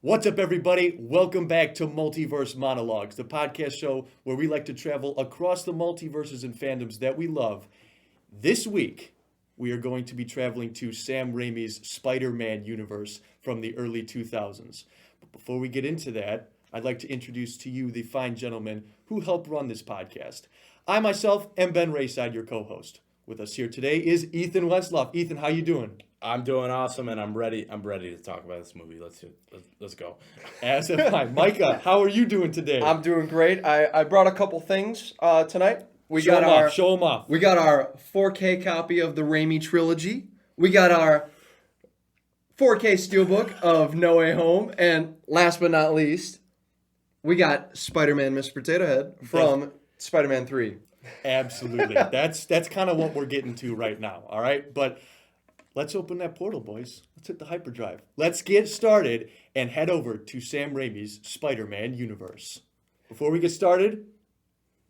What's up, everybody? Welcome back to Multiverse Monologues, the podcast show where we like to travel across the multiverses and fandoms that we love. This week, we are going to be traveling to Sam Raimi's Spider-Man universe from the early 2000s. But before we get into that, I'd like to introduce to you the fine gentlemen who help run this podcast. I myself am Ben Rayside, your co-host. With us here today is Ethan Westloff. Ethan, how you doing? I'm doing awesome, and I'm ready to talk about this movie. Let's go. As am I. Micah, how are you doing today? I'm doing great. I brought a couple things tonight. Show them off. We got our 4K copy of the Raimi trilogy. We got our 4K steelbook of No Way Home, and last but not least, we got Spider-Man Mr. Potato Head from Spider-Man 3. Absolutely. That's kind of what we're getting to right now, all right? But let's open that portal, boys. Let's hit the hyperdrive. Let's get started and head over to Sam Raimi's Spider-Man universe. Before we get started,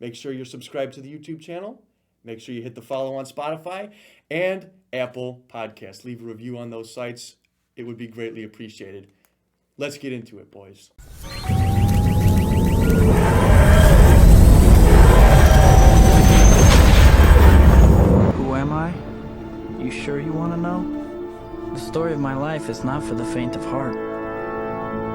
make sure you're subscribed to the YouTube channel. Make sure you hit the follow on Spotify and Apple Podcasts. Leave a review on those sites. It would be greatly appreciated. Let's get into it, boys. Who am I? You sure you want to know? The story of my life is not for the faint of heart.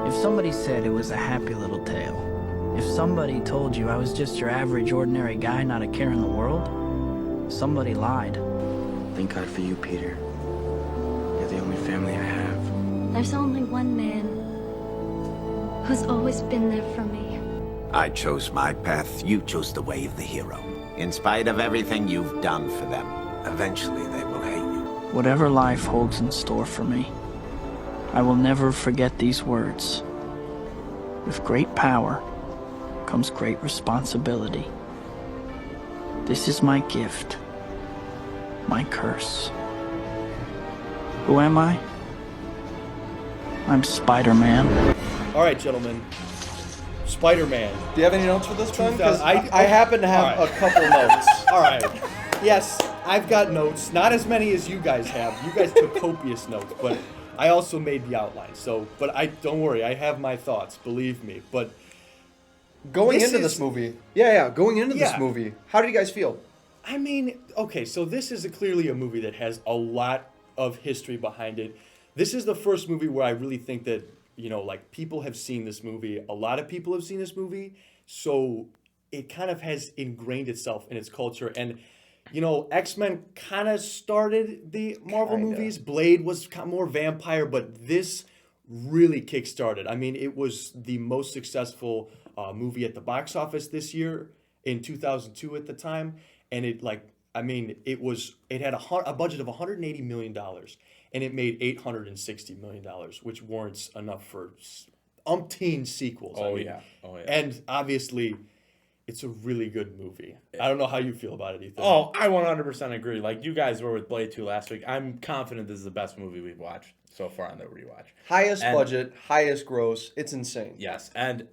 If somebody said it was a happy little tale, if somebody told you I was just your average, ordinary guy, not a care in the world, somebody lied. Thank God for you, Peter. You're the only family I have. There's only one man who's always been there for me. I chose my path, you chose the way of the hero. In spite of everything you've done for them, eventually they will hate you. Whatever life holds in store for me, I will never forget these words. With great power comes great responsibility. This is my gift, my curse. Who am I? I'm Spider-Man. All right, gentlemen. Spider-Man. Do you have any notes for this, Ben? Because 2000 I happen to have All right. a couple notes. All right. Yes, I've got notes. Not as many as you guys have. You guys took copious notes, but I also made the outline. But don't worry, I have my thoughts, believe me. But Going This into is- this movie. Going into Yeah. this movie. How did you guys feel? I mean, okay, so this is clearly a movie that has a lot of history behind it. This is the first movie where I really think that, like people have seen this movie. A lot of people have seen this movie. So it kind of has ingrained itself in its culture. And, X-Men kind of started the Marvel Kinda. movies. Blade was more vampire, but this really kickstarted. I mean, it was the most successful movie at the box office this year in 2002 at the time. And it had a budget of $180 million, and it made $860 million, which warrants enough for umpteen sequels. Oh yeah. And obviously, it's a really good movie. I don't know how you feel about it, Ethan. Oh, I 100% agree. Like you guys were with Blade 2 last week. I'm confident this is the best movie we've watched so far on the rewatch. Highest And- budget, highest gross. It's insane. Yes, and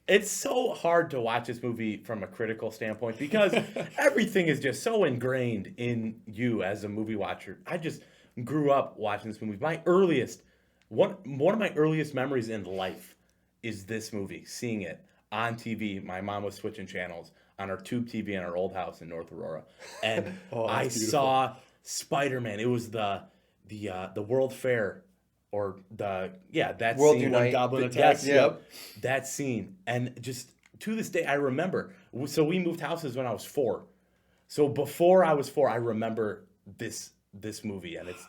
it's so hard to watch this movie from a critical standpoint because everything is just so ingrained in you as a movie watcher. I just grew up watching this movie. One of my earliest memories in life is this movie, seeing it on TV. My mom was switching channels on our tube TV in our old house in North Aurora, and I beautiful. saw Spider-Man. It was the World Fair. Or that World scene, Unite. Goblin yes, attacks. yep, that scene, and just to this day, I remember. So we moved houses when I was 4. So before I was 4, I remember this movie, and it's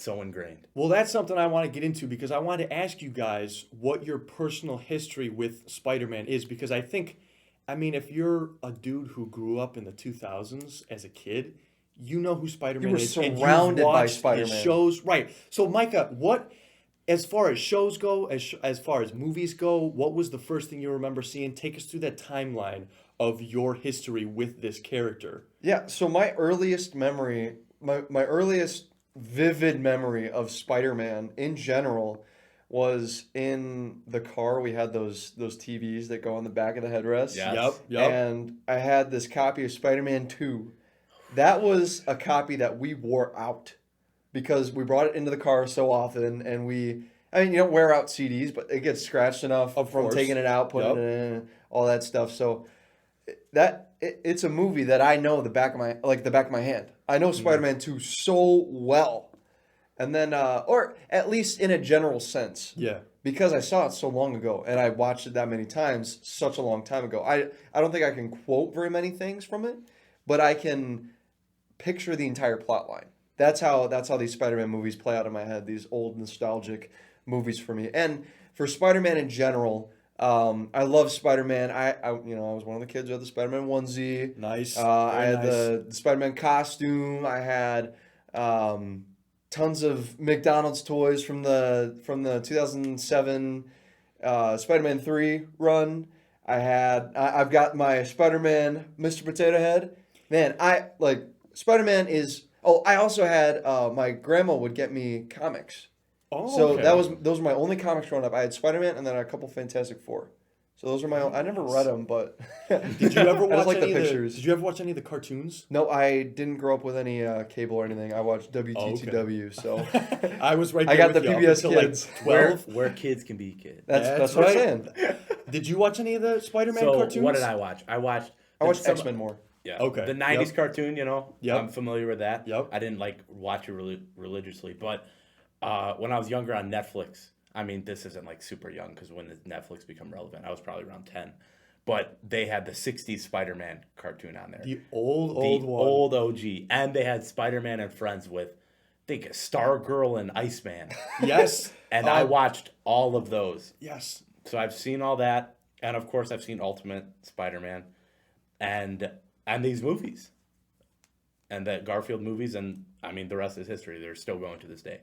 so ingrained. Well, that's something I want to get into because I want to ask you guys what your personal history with Spider-Man is. Because if you're a dude who grew up in the 2000s as a kid, you know who Spider-Man You were is. and you've surrounded by watched his Spider-Man. shows, right? So, Micah, as far as shows go, as far as movies go, what was the first thing you remember seeing? Take us through that timeline of your history with this character. Yeah, so my earliest memory, my earliest vivid memory of Spider-Man in general was in the car. We had those TVs that go on the back of the headrest. Yes. Yep. And I had this copy of Spider-Man 2. That was a copy that we wore out because we brought it into the car so often, and I mean, you don't wear out CDs, but it gets scratched enough Of from course. taking it out, putting Yep. it in, all that stuff. So it's a movie that I know the back of my hand. I know Spider-Man 2 so well. And then or at least in a general sense. Yeah. Because I saw it so long ago and I watched it that many times such a long time ago. I don't think I can quote very many things from it, but I can picture the entire plot line. That's how these Spider-Man movies play out in my head, these old nostalgic movies for me. And for Spider-Man in general, I love Spider-Man. I was one of the kids who had the Spider-Man onesie. Nice. I Very had nice. the Spider-Man costume. I had tons of McDonald's toys from the 2007 Spider-Man 3 run. I've got my Spider-Man Mr. Potato Head. Man, Spider-Man is. Oh, I also had my grandma would get me comics. Oh, So okay. those were my only comics growing up. I had Spider-Man and then a couple Fantastic Four. So those are my own. I never read them, but Did you ever I just watch like any the of the pictures. Did you ever watch any of the cartoons? No, I didn't grow up with any cable or anything. I watched WTTW, so I was right I there got with the you up PBS until, Kids. Like 12. Where kids can be kids. that's what I'm saying. Did you watch any of the Spider-Man So cartoons? what did I watch? I watched X-Men more. Yeah. Okay. The 90s Yep. cartoon, Yep. I'm familiar with that. Yep. I didn't watch it religiously, but when I was younger on Netflix, I mean, this isn't super young because when did Netflix become relevant? I was probably around 10. But they had the 60s Spider-Man cartoon on there. The old one. Old OG. And they had Spider-Man and Friends with, I think, Stargirl and Iceman. Yes. And I watched all of those. Yes. So I've seen all that. And of course, I've seen Ultimate Spider-Man and these movies. And the Garfield movies. And I mean, the rest is history. They're still going to this day.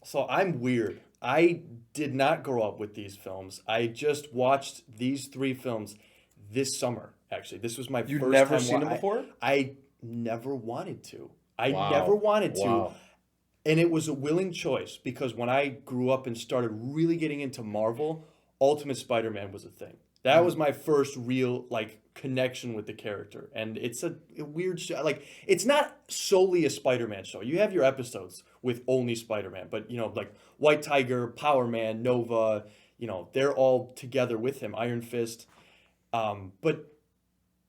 So I'm weird. I did not grow up with these films. I just watched these 3 films this summer, actually. This was my You'd first never time seen them before? I never wanted to. I Wow. never wanted to. Wow. And it was a willing choice because when I grew up and started really getting into Marvel, Ultimate Spider-Man was a thing. That was my first real connection with the character, and it's a weird show. It's not solely a Spider-Man show. You have your episodes with only Spider-Man, but White Tiger, Power Man, Nova, they're all together with him. Iron Fist, but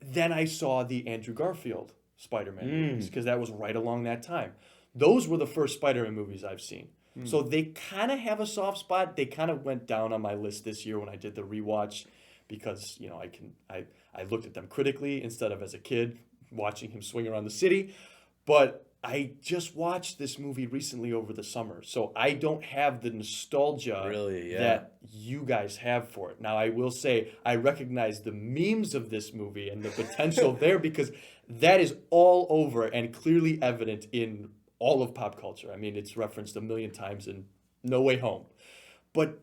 then I saw the Andrew Garfield Spider-Man movies because that was right along that time. Those were the first Spider-Man movies I've seen. So they kind of have a soft spot. They kind of went down on my list this year when I did the rewatch. Because I looked at them critically instead of as a kid watching him swing around the city, but I just watched this movie recently over the summer, so I don't have the nostalgia that you guys have for it. Now I will say I recognize the memes of this movie and the potential there because that is all over and clearly evident in all of pop culture. I mean, it's referenced a million times in No Way Home, but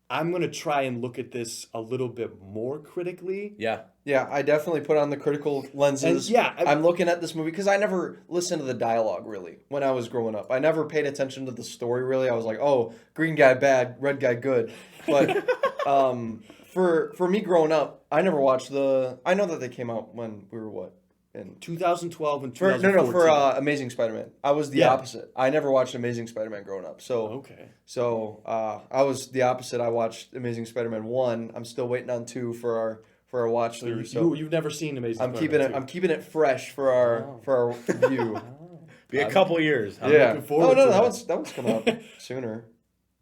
I'm going to try and look at this a little bit more critically. Yeah. Yeah, I definitely put on the critical lenses. And I'm looking at this movie because I never listened to the dialogue really when I was growing up. I never paid attention to the story really. I was like, oh, green guy bad, red guy good. But for me growing up, I never watched I know that they came out when we were what? In 2012 and For 2014. for Amazing Spider-Man. I was the opposite. I never watched Amazing Spider-Man growing up. So Okay. So I was the opposite. I watched Amazing Spider-Man 1. I'm still waiting on 2 for our watch through. So You've never seen Amazing I'm Spider-Man 2. I'm keeping it fresh for our view. Be a couple years. Huh? Yeah. looking forward no, to that that. one's coming up sooner,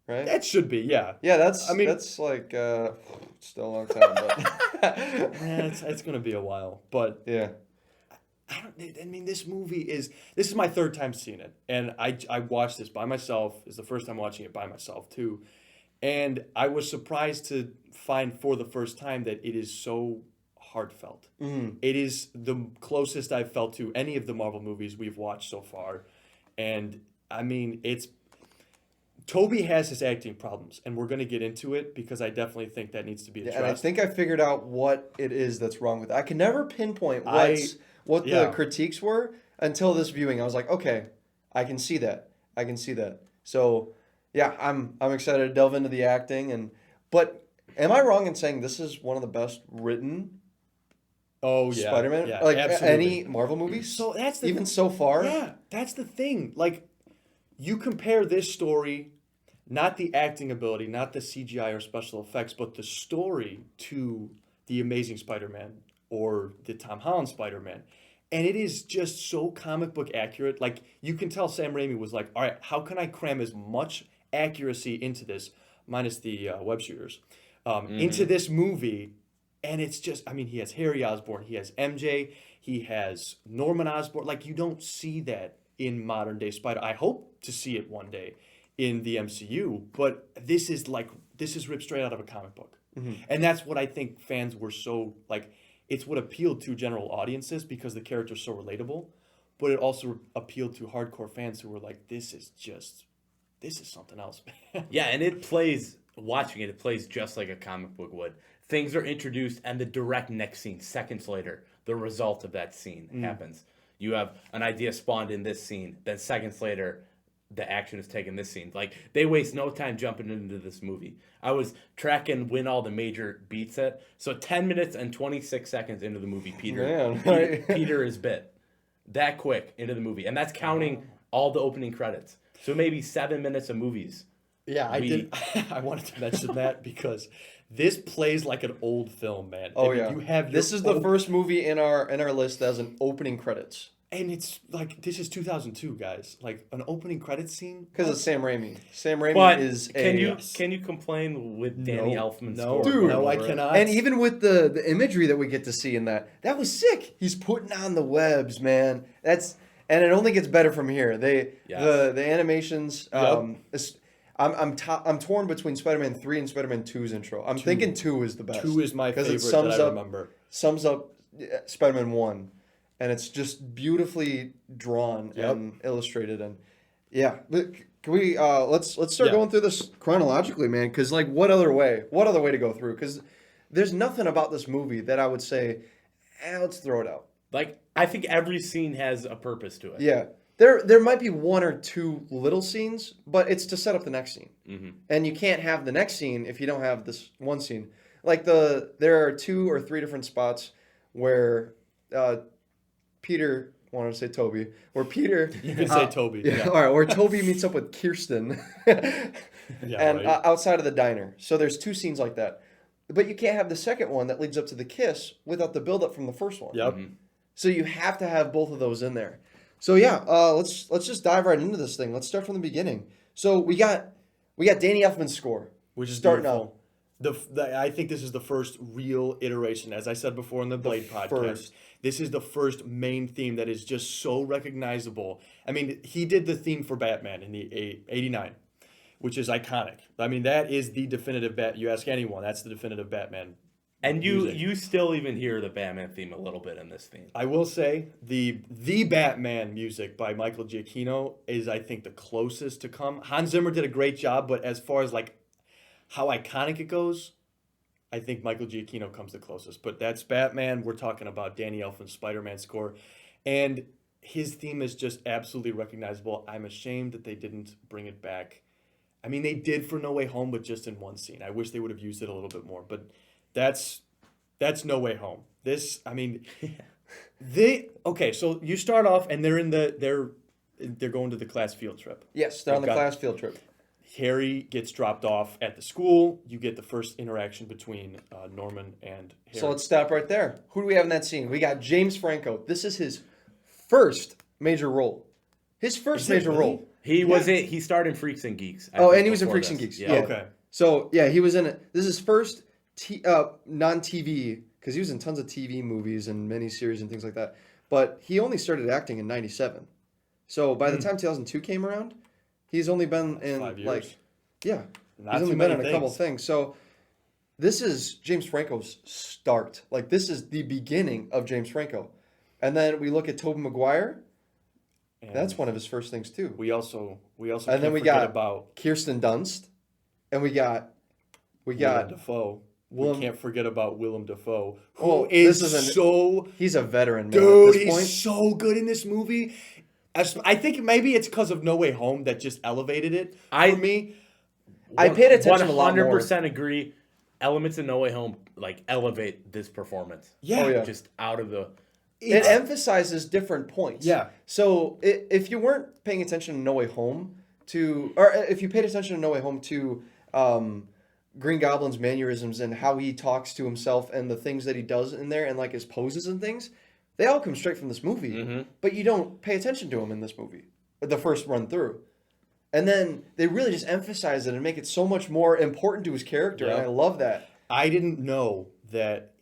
right? That should be, yeah. Yeah, that's I mean- that's still a long time, but Yeah, it's going to be a while, but yeah. this movie this is my 3rd time seeing it, and I watched this by myself. It's the first time watching it by myself too, and I was surprised to find for the first time that it is so heartfelt. It is the closest I've felt to any of the Marvel movies we've watched so far, and I mean Toby has his acting problems, and we're going to get into it because I definitely think that needs to be addressed. And I think I figured out what it is that's wrong with it. I can never pinpoint what yeah. the critiques were until this viewing. I was like, okay, I can see that. So, yeah, I'm excited to delve into the acting but am I wrong in saying this is one of the best written Spider-Man? yeah, Like absolutely. any Marvel movies? So that's the even so far? Yeah, that's the thing. You compare this story not the acting ability, not the CGI or special effects, but the story to the Amazing Spider-Man or the Tom Holland Spider-Man. And it is just so comic book accurate. Like, you can tell Sam Raimi was like, all right, how can I cram as much accuracy into this, minus the web shooters, into this movie? And it's just, I mean, he has Harry Osborn, he has MJ, he has Norman Osborn. Like, you don't see that in modern day Spider. I hope to see it one day in the MCU, but this is ripped straight out of a comic book. And that's what I think fans were so, like, it's what appealed to general audiences because the character's so relatable, but it also appealed to hardcore fans who were like, this is something else, man. Yeah, and it plays just like a comic book would. Things are introduced, and the direct next scene, seconds later, the result of that scene happens. You have an idea spawned in this scene, then seconds later, the action is taken this scene. Like, they waste no time jumping into this movie. I was tracking when all the major beats at. So 10 minutes and 26 seconds into the movie, Peter is bit. That quick into the movie. And that's counting all the opening credits. So maybe 7 minutes of movies. Yeah, I wanted to mention that because this plays like an old film, man. Oh, I mean, yeah. You have this is the first movie in our list that has an opening credits. And it's like, this is 2002, guys. Like, an opening credits scene? Because it's Sam Raimi. Sam Raimi But is can you complain with Danny Elfman's score? Dude, no, I cannot. And even with the imagery that we get to see in that was sick. He's putting on the webs, man. And it only gets better from here. The animations. I'm torn between Spider-Man 3 and Spider-Man 2's intro. I'm thinking 2 is the best. 2 is my favorite that I remember. Sums up Spider-Man 1. And it's just beautifully drawn and illustrated, and can we let's start going through this chronologically, man? Because like, what other way to go through? Because there's nothing about this movie that I would say, let's throw it out. Like, I think every scene has a purpose to it. Yeah, there might be one or two little scenes, but it's to set up the next scene, and you can't have the next scene if you don't have this one scene. Like there are 2 or 3 different spots where Peter, wanted to say Toby, where Peter... You can say Toby. Yeah. All right, where Toby meets up with Kirsten outside of the diner. So there's 2 scenes like that. But you can't have the second one that leads up to the kiss without the build-up from the first one. Yep. So you have to have both of those in there. So yeah, let's just dive right into this thing. Let's start from the beginning. So we got Danny Elfman's score, Which is starting beautiful. out. I think this is the first real iteration, as I said before in the Blade podcast. first. This is the first main theme that is just so recognizable. I mean, he did the theme for Batman in the 89, which is iconic. I mean, that is the definitive You ask anyone, that's the definitive Batman. And music. you still even hear the Batman theme a little bit in this theme. I will say the Batman music by Michael Giacchino is, I think, the closest to come. Hans Zimmer did a great job, but as far as like how iconic it goes, I think Michael Giacchino comes the closest. But that's Batman. We're talking about Danny Elfman's Spider-Man score. And his theme is just absolutely recognizable. I'm ashamed that they didn't bring it back. I mean, they did for No Way Home, but just in one scene. I wish they would have used it a little bit more. But that's No Way Home. This, I mean, so you start off and they're going to the class field trip. Yes, they're on the class field trip. Harry gets dropped off at the school. You get the first interaction between Norman and Harry. So let's stop right there. Who do we have in that scene? We got James Franco. This is his first major role. His first major role. He starred in Freaks and Geeks. And he was in Freaks and Geeks. Yeah. Okay. So yeah, he was in it. This is his first non-TV, because he was in tons of TV movies and miniseries and things like that. But he only started acting in '97. So by the time 2002 came around, he's only been in 5 years. like, yeah, Not he's too only been many in a couple things. things. So this is James Franco's start. Like, this is the beginning of James Franco. And then we look at Tobey Maguire. And That's one of his first things too. we also And then we forget got about Kirsten Dunst, and we got Willem Dafoe. Willem- We can't forget about Willem Dafoe, who Oh, is this is so he's a veteran, man. dude. At this He's point. so good in this movie. I think maybe it's because of No Way Home that just elevated it for me. I paid attention a lot more. 100% agree. Elements of No Way Home like elevate this performance. Yeah. Oh, yeah. Just out of the. It emphasizes different points. Yeah. So if you weren't paying attention to No Way Home, or if you paid attention to No Way Home to Green Goblin's mannerisms and how he talks to himself and the things that he does in there and like his poses and things, they all come straight from this movie. But you don't pay attention to him in this movie, the first run through. And then they really just emphasize it and make it so much more important to his character, and I love that. I didn't know that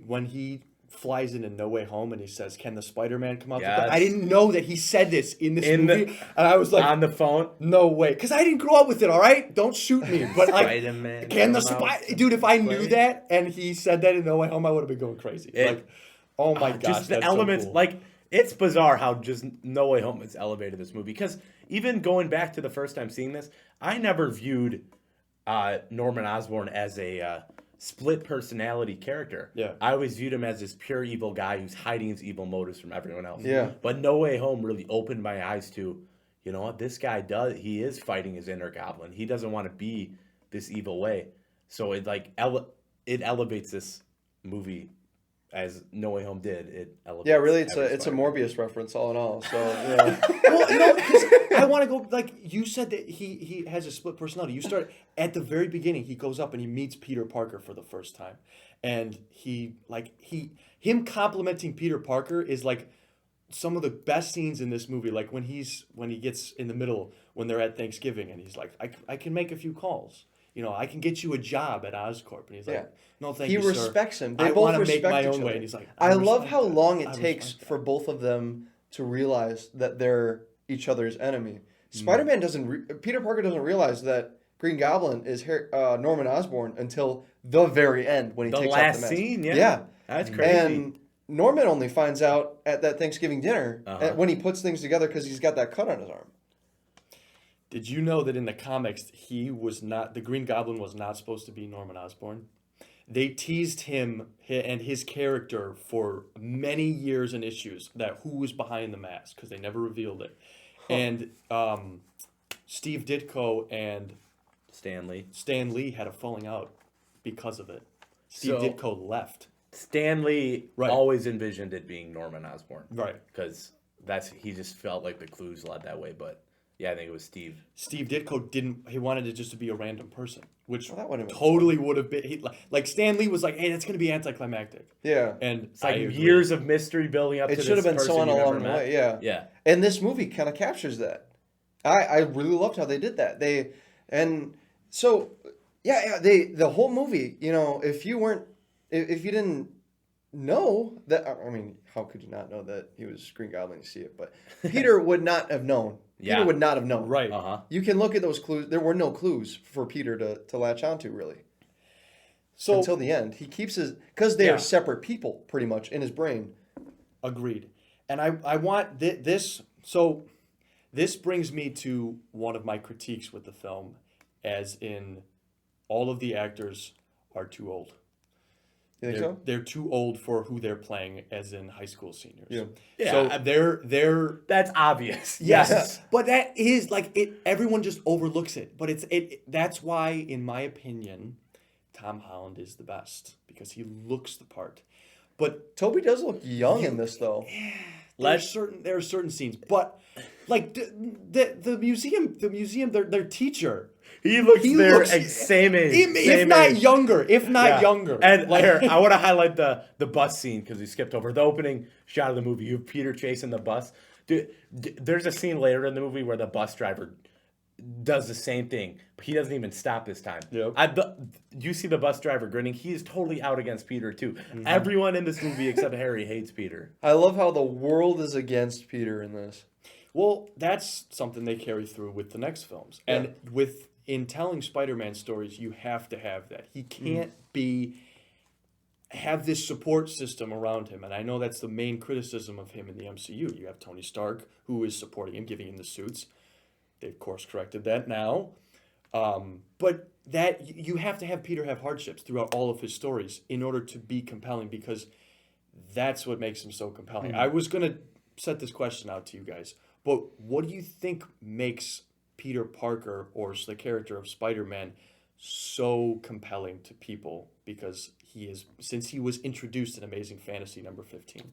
when he flies into No Way Home and he says, "Can the Spider-Man come out?" Yes. I didn't know that he said this in this movie, and I was like, on the phone. "No way," because I didn't grow up with it. All right, don't shoot me. But like, Spider-Man can the come out? dude? If I knew that and he said that in No Way Home, I would have been going crazy. Like, oh my gosh, just the that's elements so cool. like it's bizarre how just No Way Home has elevated this movie, because even going back to the first time seeing this, I never viewed Norman Osborn as a split personality character. Yeah. I always viewed him as this pure evil guy who's hiding his evil motives from everyone else. Yeah. But No Way Home really opened my eyes to, you know what, this guy he is fighting his inner goblin. He doesn't want to be this evil way. So it like it elevates this movie as No Way Home did. It elevates. Yeah, really, it's every a Spider-Man. Morbius reference all in all. So yeah. Well, you know, 'cause I want to go like you said that he has a split personality. You start at the very beginning. He goes up and he meets Peter Parker for the first time, and him complimenting Peter Parker is like some of the best scenes in this movie. Like when he gets in the middle when they're at Thanksgiving and he's like, I can make a few calls. You know, I can get you a job at Oscorp. And he's like, Yeah. no, thank He you, sir. respects him. They I both want to respect make my each own other. way. And he's like, I love respect how that. long I it takes respect that. for both of them to realize that they're each other's enemy. Spider-Man Peter Parker doesn't realize that Green Goblin is Norman Osborn until the very end when he The takes last off the mask. scene, yeah. Yeah. That's crazy. And Norman only finds out at that Thanksgiving dinner when he puts things together because he's got that cut on his arm. Did you know that in the comics, the Green Goblin was not supposed to be Norman Osborn? They teased him and his character for many years and issues that who was behind the mask because they never revealed it. And Steve Ditko and Stan Lee had a falling out because of it. Steve So- Ditko left. Stan Lee Right. always envisioned it being Norman Osborn. Right. Because he just felt like the clues led that way. But yeah, I think it was Steve. Steve Ditko he wanted it just to be a random person, which Well, that would've been totally would have been. Like Stan Lee was like, hey, that's going to be anticlimactic. Yeah. And It's like I agree. years of mystery building up to It this should have been person so on you never along the met. way. Yeah. Yeah. And this movie kind of captures that. I really loved how they did that. The whole movie, you know, if you didn't know that, I mean, how could you not know that he was Green Goblin? You see it, but Peter would not have known. Yeah. Peter would not have known. Right. You can look at those clues. There were no clues for Peter to latch onto really. So Until the end, he keeps because they Yeah. are separate people pretty much in his brain. agreed. And I want this. So this brings me to one of my critiques with the film, as in all of the actors are too old. You think so? They're too old for who they're playing, as in high school seniors. Yeah. Yeah, So they're That's obvious. yes, but that is like it. Everyone just overlooks it. But that's why, in my opinion, Tom Holland is the best because he looks the part. But Toby does look young in this though. there are certain scenes, but like the museum, their teacher. He looks He their looks- same age. If same not age. younger, younger. And here, I want to highlight the bus scene because we skipped over the opening shot of the movie. You have Peter chasing the bus. Dude, there's a scene later in the movie where the bus driver does the same thing, but he doesn't even stop this time. Yep. You see the bus driver grinning. He is totally out against Peter too. Mm-hmm. Everyone in this movie except Harry hates Peter. I love how the world is against Peter in this. Well, that's something they carry through with the next films. And in telling Spider-Man stories, you have to have that. He can't have this support system around him. And I know that's the main criticism of him in the MCU. You have Tony Stark, who is supporting him, giving him the suits. They've course corrected that now. But that you have to have Peter have hardships throughout all of his stories in order to be compelling, because that's what makes him so compelling. I was going to set this question out to you guys, but what do you think makes Peter Parker, or the character of Spider-Man, so compelling to people? Because since he was introduced in Amazing Fantasy number 15.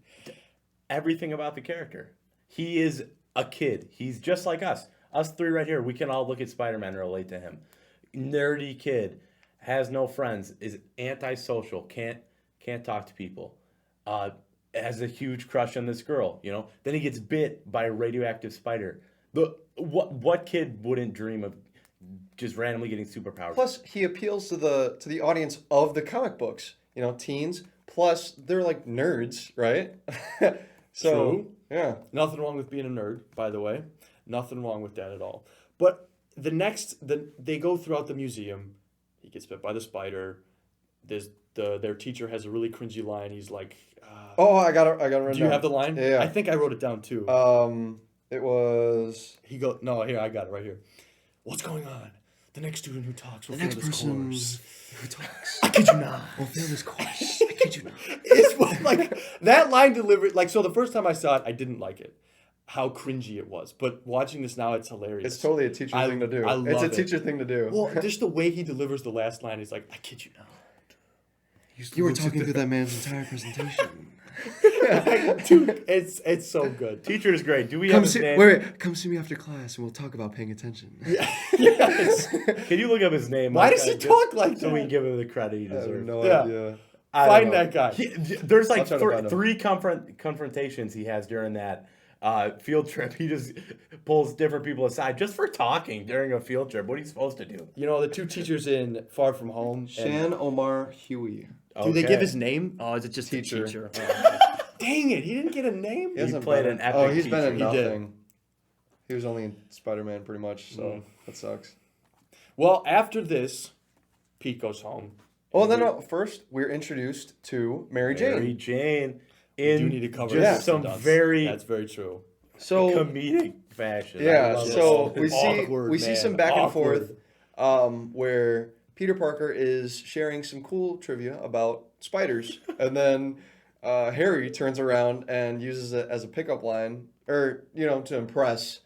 Everything about the character. He is a kid. He's just like us. Us three right here, we can all look at Spider-Man and relate to him. Nerdy kid, has no friends, is antisocial, can't talk to people. Has a huge crush on this girl, you know. Then he gets bit by a radioactive spider. What kid wouldn't dream of just randomly getting superpowers? Plus, he appeals to the audience of the comic books. You know, teens. Plus, they're like nerds, right? So, True. yeah. Nothing wrong with being a nerd, by the way. Nothing wrong with that at all. But they go throughout the museum. He gets bit by the spider. Their teacher has a really cringy line. He's like, Oh, I got it written down. do you have the line? Yeah. I think I wrote it down too. It was... No, here, I got it right here. What's going on? The next student who talks will fail this course. who talks I kid you not. will fail this course. I kid you not. It's like that line delivered. Like, so the first time I saw it, I didn't like it. How cringy it was. But watching this now, it's hilarious. It's totally a teacher thing to do. I love It's a it. teacher thing to do. Well, just the way he delivers the last line, he's like, I kid you not. You were talking through that man's entire presentation. Dude, it's so good. Teacher is great. Do we have his name? Wait, come see me after class and we'll talk about paying attention. Yes. Can you look up his name? Why does he talk like so we that? can give him the credit he I have deserves? no Yeah. idea. I don't Find know. that guy. There's like I'll try to find him. three confrontations he has during that field trip. He just pulls different people aside just for talking during a field trip. What are you supposed to do? You know, the two teachers in Far From Home. Shan Omar Huey. Do they Okay. give his name? Oh, is it just Teacher. teacher? Dang it, he didn't get a name? He hasn't played been an epic he's been in teacher. He did. nothing. He was only in Spider-Man pretty much, so that sucks. Well, after this, Pete goes home. Oh, no. First, we're introduced to Mary Jane. Mary Jane You do in need to cover just that. some That's very very true. So comedic fashion. I yeah, love so this. we see Awkward, we see man. some back and Awkward. forth, where Peter Parker is sharing some cool trivia about spiders, and then Harry turns around and uses it as a pickup line, or to impress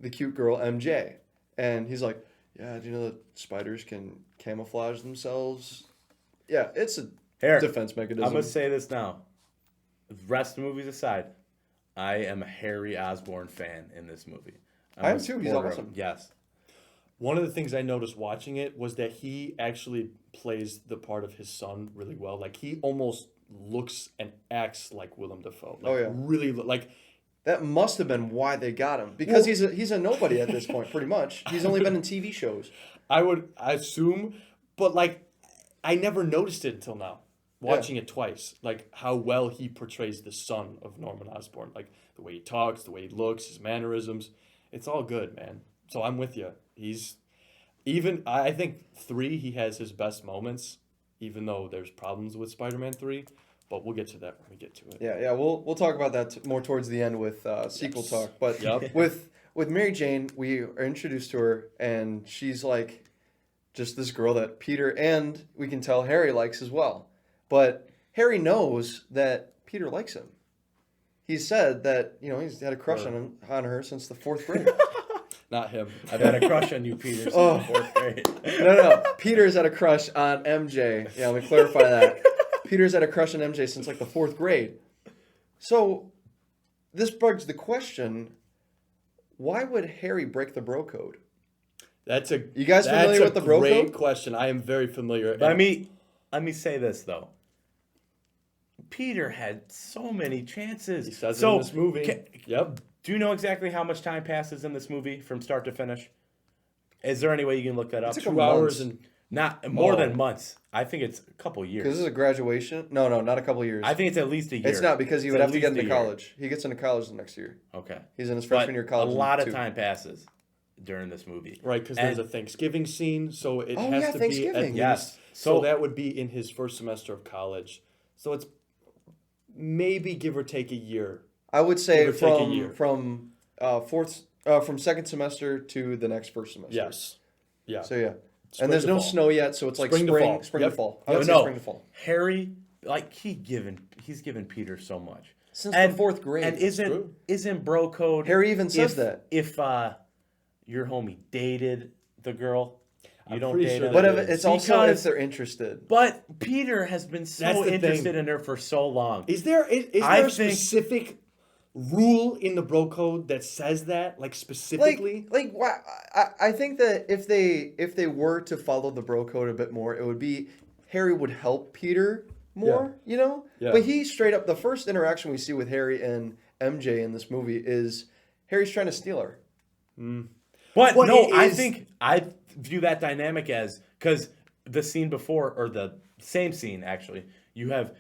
the cute girl MJ, and he's like, "Yeah, do you know that spiders can camouflage themselves?" Yeah, it's a Here, defense mechanism. I'm gonna say this now. Rest of the movies aside, I am a Harry Osborn fan in this movie. I am a too. He's supporter of awesome. him. Yes. One of the things I noticed watching it was that he actually plays the part of his son really well. Like, he almost looks and acts like Willem Dafoe. Like, Oh, yeah. really, like, That must have been why they got him, because Well- he's a nobody at this point, pretty much. He's only been in TV shows. I assume, but like, I never noticed it until now. Watching it twice, like how well he portrays the son of Norman Osborn, like the way he talks, the way he looks, his mannerisms, it's all good, man. So I'm with you. I think 3, he has his best moments, even though there's problems with Spider-Man 3, but we'll get to that when we get to it. Yeah, we'll talk about that more towards the end with sequel Yes. talk. But Yep. with Mary Jane, we are introduced to her, and she's like just this girl that Peter and we can tell Harry likes as well. But Harry knows that Peter likes him. He said that he's had a crush on her since the 4th grade. Not him. I've had a crush on you, Peter, since Oh. the 4th grade. No. Peter's had a crush on MJ. Yeah, let me clarify that. Peter's had a crush on MJ since like the 4th grade. So this begs the question: why would Harry break the bro code? You guys familiar with the bro Great code? question. I am very familiar. Let me say this though. Peter had so many chances. He says it in this movie. Yep. Do you know exactly how much time passes in this movie from start to finish? Is there any way you can look that up? It's a 2 couple hours months. and Not more Oh. than months. I think it's a couple Because years. this is a graduation. No, not a couple years. I think it's at least a year. It's not, because he It's would at have to get least into a year. college. He gets into college the next year. Okay. He's in his But freshman year of college. a lot of too. time passes during this movie. right, because there's a Thanksgiving scene, so it Oh, has yeah, to Thanksgiving. be at Yes. least. So So- that would be in his first semester of college. So it's maybe give or take a year. I would say Give or take a year. from second semester to the next first semester. Yes. Yeah. So yeah. Spring And there's to no fall. snow yet, so it's like Spring to fall. spring Yep. to fall. I Oh, would say no. spring to fall. Harry, like he's given Peter so much Since the 4th grade. And true. isn't bro code? Harry even says that. If your homie dated the girl, you I'm don't pretty date sure her. But that it's also if Because- they're interested. But Peter has been That's so the interested thing. in her for so long. Is there I a think- specific rule in the bro code that says that, like specifically? Like why? I think that if they were to follow the bro code a bit more, it would be Harry would help Peter more, you know? Yeah. But he straight up, the first interaction we see with Harry and MJ in this movie is Harry's trying to steal her. But But no, it I is- think I view that dynamic as, because the scene before, or the same scene actually, you have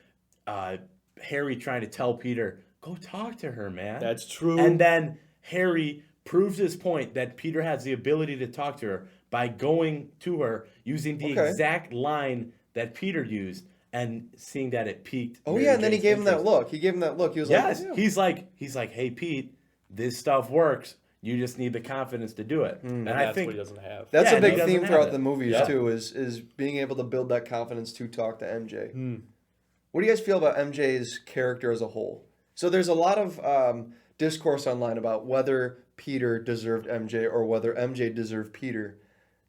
Harry trying to tell Peter, go talk to her, man. That's true. And then Harry proves his point that Peter has the ability to talk to her by going to her using the Okay. exact line that Peter used and seeing that it piqued. Oh Mary yeah, and then he Jane's gave him that interest. look. He gave him that look. He was Yes, like, he's like, hey Pete, this stuff works. You just need the confidence to do it. And I That's think what he doesn't have. That's Yeah, a he big doesn't theme have throughout it. the movies Yeah. too, is being able to build that confidence to talk to MJ. What do you guys feel about MJ's character as a whole? So there's a lot of discourse online about whether Peter deserved MJ or whether MJ deserved Peter.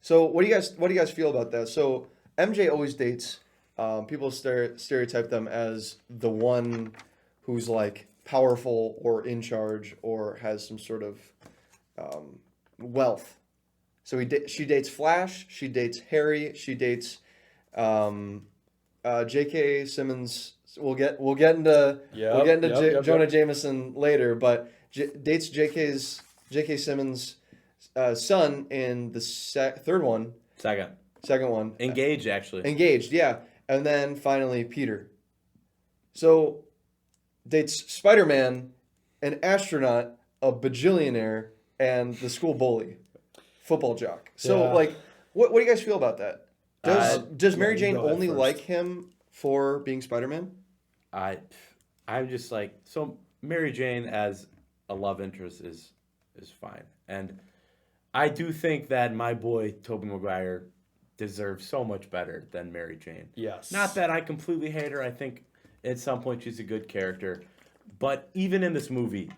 So what do you guys feel about that? So MJ always dates people stereotype them as the one who's like powerful or in charge or has some sort of wealth. So she dates Flash, she dates Harry, she dates J.K. Simmons. We'll get into Yep, Jonah Jameson later, but dates J.K. Simmons' son in the third one, second one, Engaged, actually. Engaged, yeah, and then finally Peter. So dates Spider-Man, an astronaut, a bajillionaire, and the school bully, football jock. So Yeah. like, what do you guys feel about that? Does Mary you Jane go ahead only first. like him for being Spider-Man? I'm just like, so Mary Jane as a love interest is fine. And I do think that my boy Tobey Maguire deserves so much better than Mary Jane. Yes. Not that I completely hate her. I think at some point she's a good character. But even in this movie,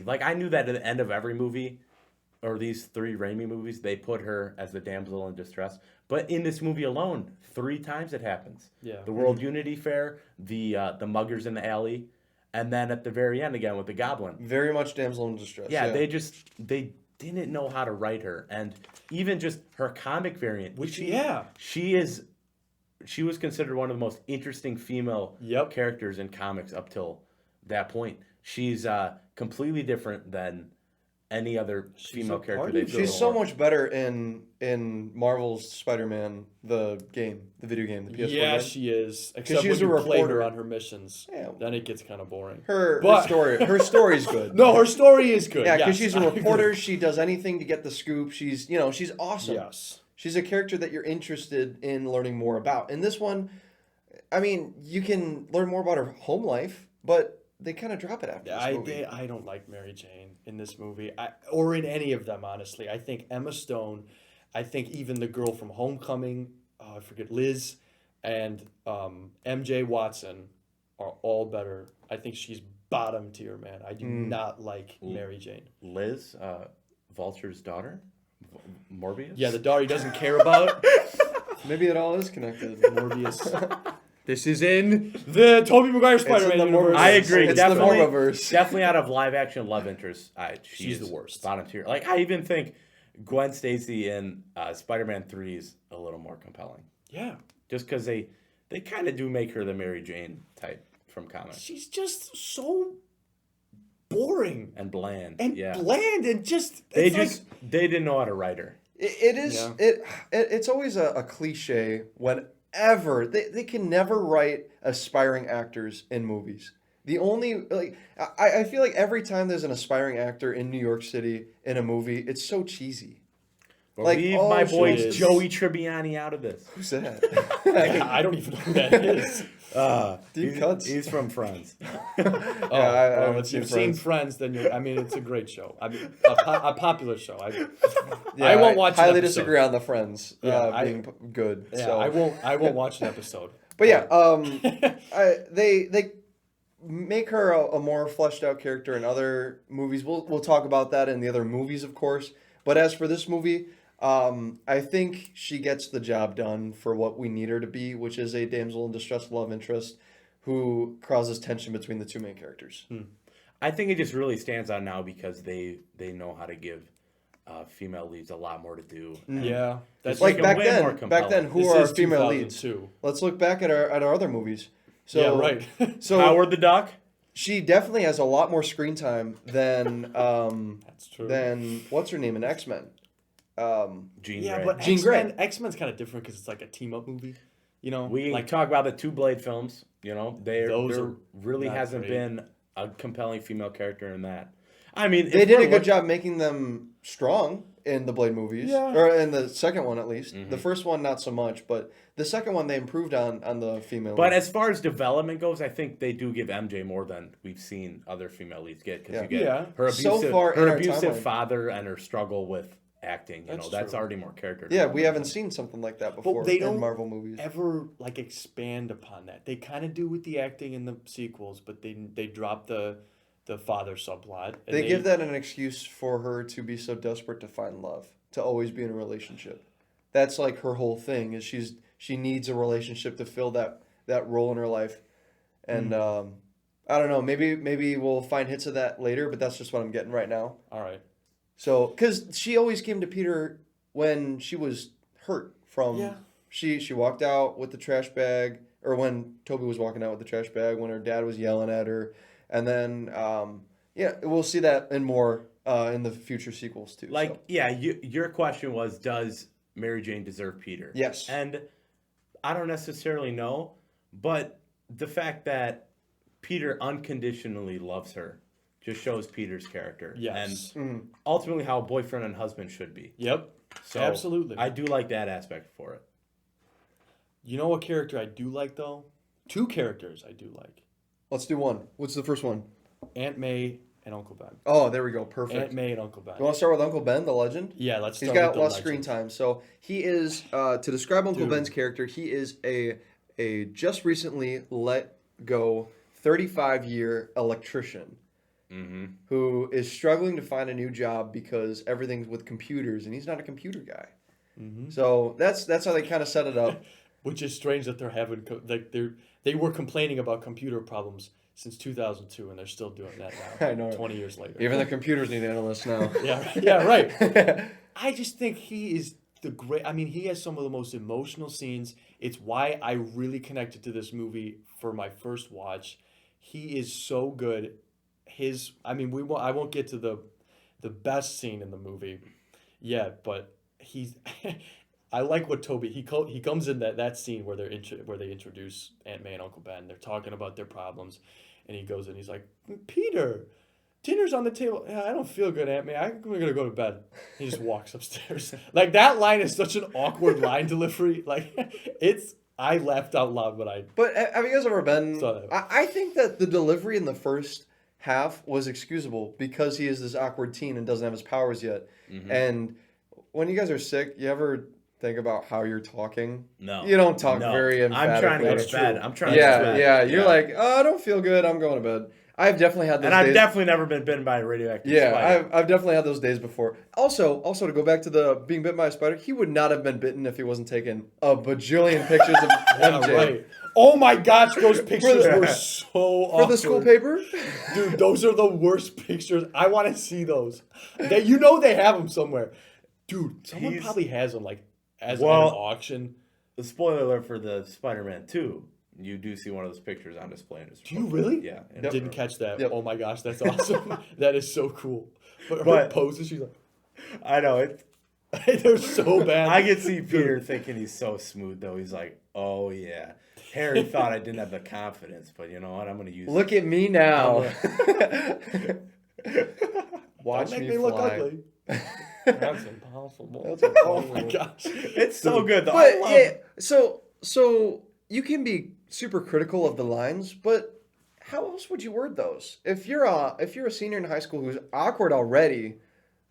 like I knew that at the end of every movie, or these 3 Raimi movies, they put her as the damsel in distress. But in this movie alone, 3 times it happens. Yeah. The World Unity Fair, the muggers in the alley, and then at the very end again with the goblin. Very much damsel in distress. Yeah, they didn't know how to write her, and even just her comic variant. She was considered one of the most interesting female characters in comics up till that point. She's completely different than any other female character they've She's so much better in Marvel's Spider-Man, the video game, the PS4 Yeah, game. she is. Except she's when a you play her reporter. on her missions. Yeah. Then it gets kind of boring. Her But- story's good. No, her story is good. Yeah, because yes, she's a I agree. reporter. She does anything to get the scoop. She's awesome. Yes. She's a character that you're interested in learning more about. In this one, I mean, you can learn more about her home life, but they kind of drop it after this movie. I don't like Mary Jane in this movie, or in any of them, honestly. I think Emma Stone, I think even the girl from Homecoming, I forget, Liz, and MJ Watson are all better. I think she's bottom tier, man. I do not like Mary Jane. Liz, Vulture's daughter, Morbius. Yeah, the daughter he doesn't care about. Maybe it all is connected. Morbius. This is in the Tobey Maguire Spider-Man the universe. I agree. It's definitely, the Morbiverse. definitely out of live action love interest, She's is the worst. Bottom tier. Like I even think Gwen Stacy in Spider-Man 3 is a little more compelling. Yeah. Just because they kind of do make her the Mary Jane type from comics. She's just so boring And bland. and yeah. bland and just They it's just they didn't know how to write her. It is. Yeah. It's always a cliche whenever they can never write aspiring actors in movies. The only I feel like every time there's an aspiring actor in New York City in a movie, it's so cheesy. But leave my boy she is- Joey Tribbiani out of this. Who's that? I don't even know who that is. Deep cuts. He's from Friends. Well, if seen you've seen Friends. Friends, then it's a great show. I mean, a popular show. Yeah, I won't watch. Highly an episode. disagree on the Friends Yeah, being good. Yeah, so. I won't watch an episode. But yeah, they make her a more fleshed out character in other movies. We'll talk about that in the other movies, of course. But as for this movie, I think she gets the job done for what we need her to be, which is a damsel in distress love interest who causes tension between the two main characters. I think it just really stands out now because they know how to give female leads a lot more to do. Yeah, that's Like make 'em back way more then, who This are our is female leads? 2002. Let's look back at our other movies. So, Yeah, right. So Howard the Duck. she definitely has a lot more screen time than That's true. than what's her name in X-Men. Jean Yeah, Grey. but Jean Grey. X-Men's kind of different because it's like a team-up movie. You know, We like talk about the two Blade films. You know, there Those are really not hasn't great. been a compelling female character in that. I mean, They if did we're a good look- job making them strong in the Blade movies, Yeah. or in the second one at least. Mm-hmm. The first one not so much, but the second one they improved on the female. But lead. as far as development goes, I think they do give MJ more than we've seen other female leads get because Yeah. you get Yeah. her So abusive, far in her our abusive timeline. father and her struggle with acting. That's That's true. already more character. yeah, we development. haven't seen something like that before they in don't Marvel movies. ever like expand upon that. They kind of do with the acting in the sequels, but they drop the father subplot. And They give that an excuse for her to be so desperate to find love, to always be in a relationship. That's like her whole thing is she needs a relationship to fill that role in her life. And I don't know, maybe we'll find hits of that later, but that's just what I'm getting right now. All right. So, cuz she always came to Peter when she was hurt from Yeah. she walked out with the trash bag, or when Toby was walking out with the trash bag, when her dad was yelling at her. And then, we'll see that in more in the future sequels too. Like, so. yeah, your question was, does Mary Jane deserve Peter? Yes. And I don't necessarily know, but the fact that Peter unconditionally loves her just shows Peter's character. Yes. And ultimately how a boyfriend and husband should be. Yep. So Absolutely. I do like that aspect for it. You know what character I do like though? Two characters I do like: Let's do one. What's the first one? Aunt May and Uncle Ben. Oh, there we go. Perfect. Aunt May and Uncle Ben. You want to start with Uncle Ben, the legend? Yeah, let's. He's Start got with the less legend. screen time. So he is, to describe Uncle Dude. Ben's character, he is a just recently let go 35-year electrician who is struggling to find a new job because everything's with computers, and he's not a computer guy. So that's how they kind of set it up. Which is strange that they're having they were complaining about computer problems since 2002, and they're still doing that now. I know. 20 years later. Even the computers need analysts now. Yeah, right. I just think he is the great. I mean, he has some of the most emotional scenes. It's why I really connected to this movie for my first watch. He is so good. I won't get to the best scene in the movie yet, but he's. I like what Toby he comes in that scene where they introduce Aunt May and Uncle Ben. They're talking about their problems, and he goes and he's like, Peter, dinner's on the table. Yeah, I don't feel good, Aunt May. I'm gonna go to bed. He just walks upstairs. Like that line is such an awkward line delivery. Like I laughed out loud when I. But have you guys ever been? Saw that. I think that the delivery in the first half was excusable because he is this awkward teen and doesn't have his powers yet. And when you guys are sick, you ever think about how you're talking? No. You don't talk No. very emphatically. I'm trying to go That's to bed. true. I'm trying to go to Yeah, bed. yeah. You're like, oh, I don't feel good. I'm going to bed. I've definitely had those And I've days. definitely never been bitten by a radioactive Yeah, spider. I've definitely had those days before. Also to go back to the being bit by a spider, he would not have been bitten if he wasn't taking a bajillion pictures of MJ. Right. Oh my gosh, those pictures were so For awkward. the school paper? Dude, those are the worst pictures. I want to see those. They have them somewhere. Dude, someone He's- probably has them like as Well- an auction. The spoiler alert for the Spider-Man 2, you do see one of those pictures on display in his Do you really? Yeah. Yep. Didn't catch that. Yep. Oh my gosh, that's awesome. That is so cool. But her But- poses, she's like, I know it. they're so bad. I can see Peter thinking he's so smooth though. He's like, "Oh yeah." Harry thought I didn't have the confidence, but you know what? I'm going to use Look at me now. Watch Don't make me me look fly. ugly. That's impossible. That's Oh my gosh. It's so good though. But I love yeah, so you can be super critical of the lines, but how else would you word those? If you're a senior in high school who's awkward already,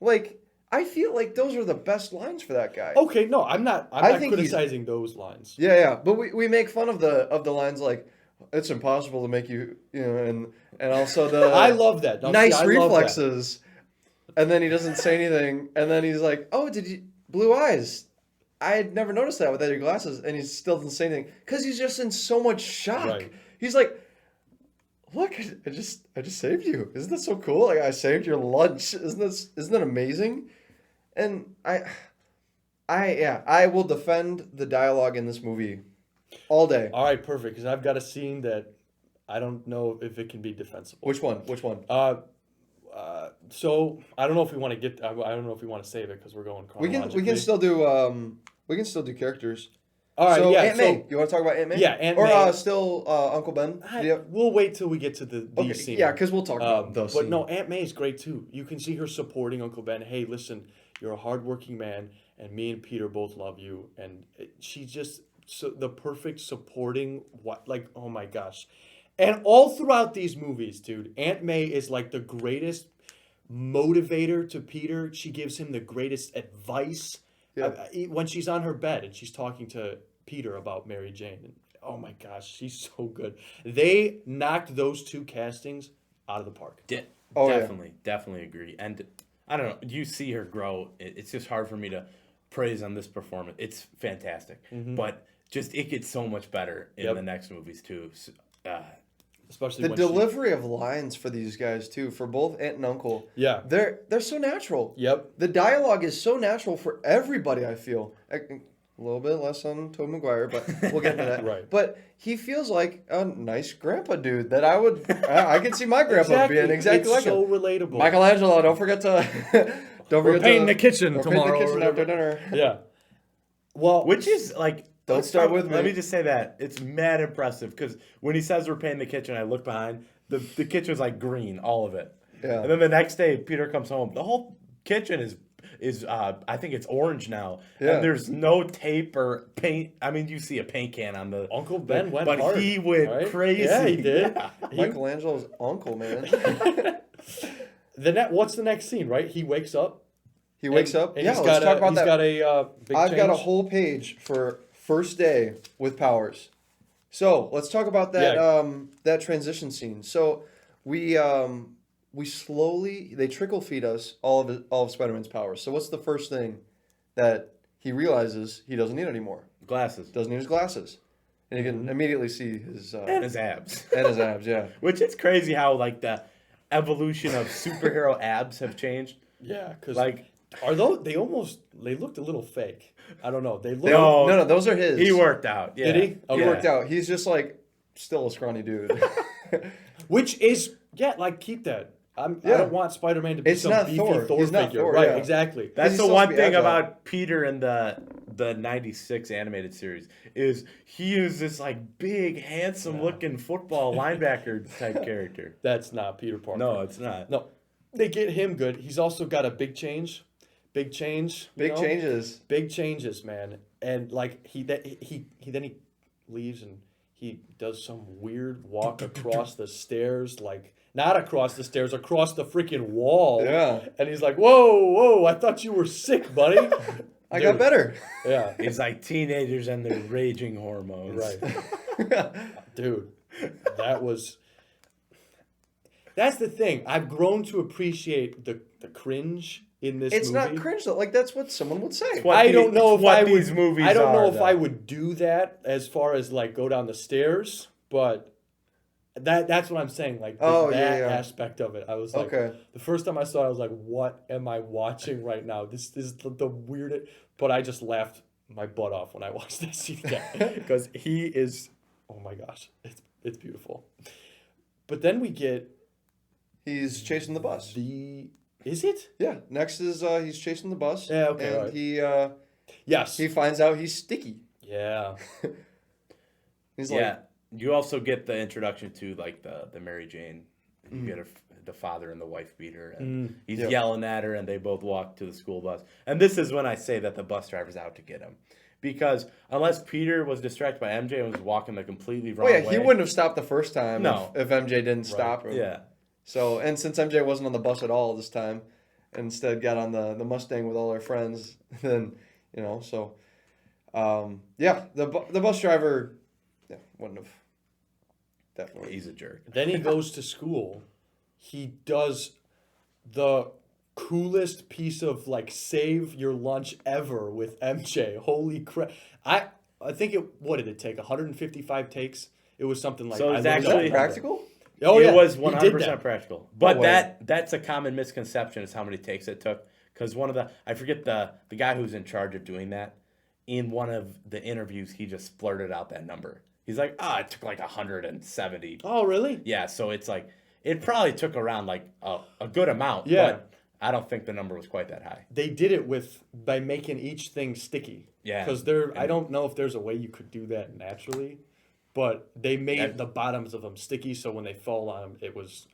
like I feel like those are the best lines for that guy. Okay, no, I'm not I think he's- criticizing those lines. Yeah, but we make fun of the lines like it's impossible to make you and also the I love that. No, see, nice I love that. reflexes. And then he doesn't say anything, and then he's like, "Oh, did you blue eyes? I had never noticed that without your glasses." And he still doesn't say anything because he's just in so much shock. Right. He's like, look, I just saved you. Isn't that so cool? Like, I saved your lunch. Isn't that amazing? And I will defend the dialogue in this movie all day. All right, perfect. Because I've got a scene that I don't know if it can be defensible. Which one? So I don't know if we want to get. I don't know if we want to save it because we're going chronologically. We can still do characters. All right, so yeah. Aunt May. You want to talk about Aunt May? Yeah, Aunt Or May. still Uncle Ben. We'll wait till we get to the Okay, scene. yeah, because we'll talk about those. But no, Aunt May is great too. You can see her supporting Uncle Ben. Hey, listen, you're a hardworking man, and me and Peter both love you. And she's just the perfect supporting. Like, oh my gosh. And all throughout these movies, dude, Aunt May is like the greatest motivator to Peter. She gives him the greatest advice. Yeah. When she's on her bed and she's talking to Peter about Mary Jane. And, oh my gosh, she's so good. They knocked those two castings out of the park. Definitely agree. And I don't know, you see her grow. It's just hard for me to praise on this performance. It's fantastic. But just it gets so much better in the next movies too. So, Especially the when delivery of lines for these guys too, for both aunt and uncle. Yeah. They're so natural. Yep. The dialogue is so natural for everybody, I feel. A little bit less on Tobey Maguire, but we'll get into that. Right. But he feels like a nice grandpa dude that I could see my grandpa being exactly like so him. relatable. Michelangelo, don't forget to We're painting the kitchen we're tomorrow. painting the kitchen or after whatever. dinner. Yeah. Well, which is like, Don't start with Let me. me just say that it's mad impressive because when he says we're painting the kitchen, I look behind. The kitchen's like green, all of it. Yeah. And then the next day, Peter comes home. The whole kitchen is I think it's orange now. Yeah. And there's no tape or paint. I mean, you see a paint can on the Uncle Ben went but hard, he went right? crazy. Yeah, he did. Yeah. Michelangelo's uncle, man. What's the next scene, right? He wakes up. He wakes up. And Yeah, he's let's got talk about he's that. got a big I've got a change. whole page for first day with powers. So let's talk about that that transition scene. So we slowly they trickle feed us all of Spider-Man's powers. So what's the first thing that he realizes he doesn't need anymore? Glasses. Doesn't need his glasses, and you can immediately see his And his abs. and his abs. Yeah. Which it's crazy how like the evolution of superhero abs have changed. Yeah, because Like they looked a little fake. I don't know. They look. No, those are his. he worked out. Yeah. Did he? He Okay. worked out. He's just like still a scrawny dude. Which is like keep that. I Yeah. don't want Spider-Man to be It's some not beefy Thor. Thor He's not figure. Thor, Right, yeah. exactly. That's He's the supposed one to be thing agile. about Peter in the 96 animated series is he is this like big, handsome looking football linebacker type character. That's not Peter Parker. No, it's not. No. They get him good. He's also got a big change. Big change. you Big know? changes. Big changes, man. And like he leaves and he does some weird walk across the stairs, like not across the stairs, across the freaking wall. Yeah. And he's like, whoa, I thought you were sick, buddy. I got better. Yeah. It's like teenagers and their raging hormones. Right. Dude, that's the thing. I've grown to appreciate the cringe in this It's movie. not cringe though. Like that's what someone would say. What I the- don't know if what I these would. movies I don't know are, if though. I would do that as far as like go down the stairs, but that's what I'm saying. Like that aspect of it, I was like, Okay. the first time I saw it, I was like, what am I watching right now? This is the weirdest. But I just laughed my butt off when I watched that scene again because he is. Oh my gosh, it's beautiful. But then we get He's chasing the bus. Is it? Yeah. Next is he's chasing the bus. Yeah, okay, And alright. he Yes. finds out he's sticky. Yeah. He's Yeah. like, You also get the introduction to like the Mary Jane. You get the father and the wife beater, and he's Yep. yelling at her, and they both walk to the school bus. And this is when I say that the bus driver's out to get him, because unless Peter was distracted by MJ and was walking the completely wrong oh yeah, way, he wouldn't have stopped the first time. No. If MJ didn't stop him. Yeah, So and since MJ wasn't on the bus at all this time, and instead got on the Mustang with all her friends, then so the bus driver wouldn't have definitely. he's a jerk. Then he goes to school. He does the coolest piece of like save your lunch ever with MJ. Holy crap! I think what did it take? 155 takes. It was something like So I it's looked actually- up. Practical? Oh, it yeah, was he 100% did that. practical. But No way. that's a common misconception is how many takes it took. Because I forget the guy who's in charge of doing that, in one of the interviews, he just blurted out that number. He's like, it took like 170. Oh, really? Yeah, so it's like, it probably took around like a good amount. Yeah. But I don't think the number was quite that high. They did it by making each thing sticky. Yeah. Because I don't know if there's a way you could do that naturally, but they made the bottoms of them sticky, so when they fall on them, it was,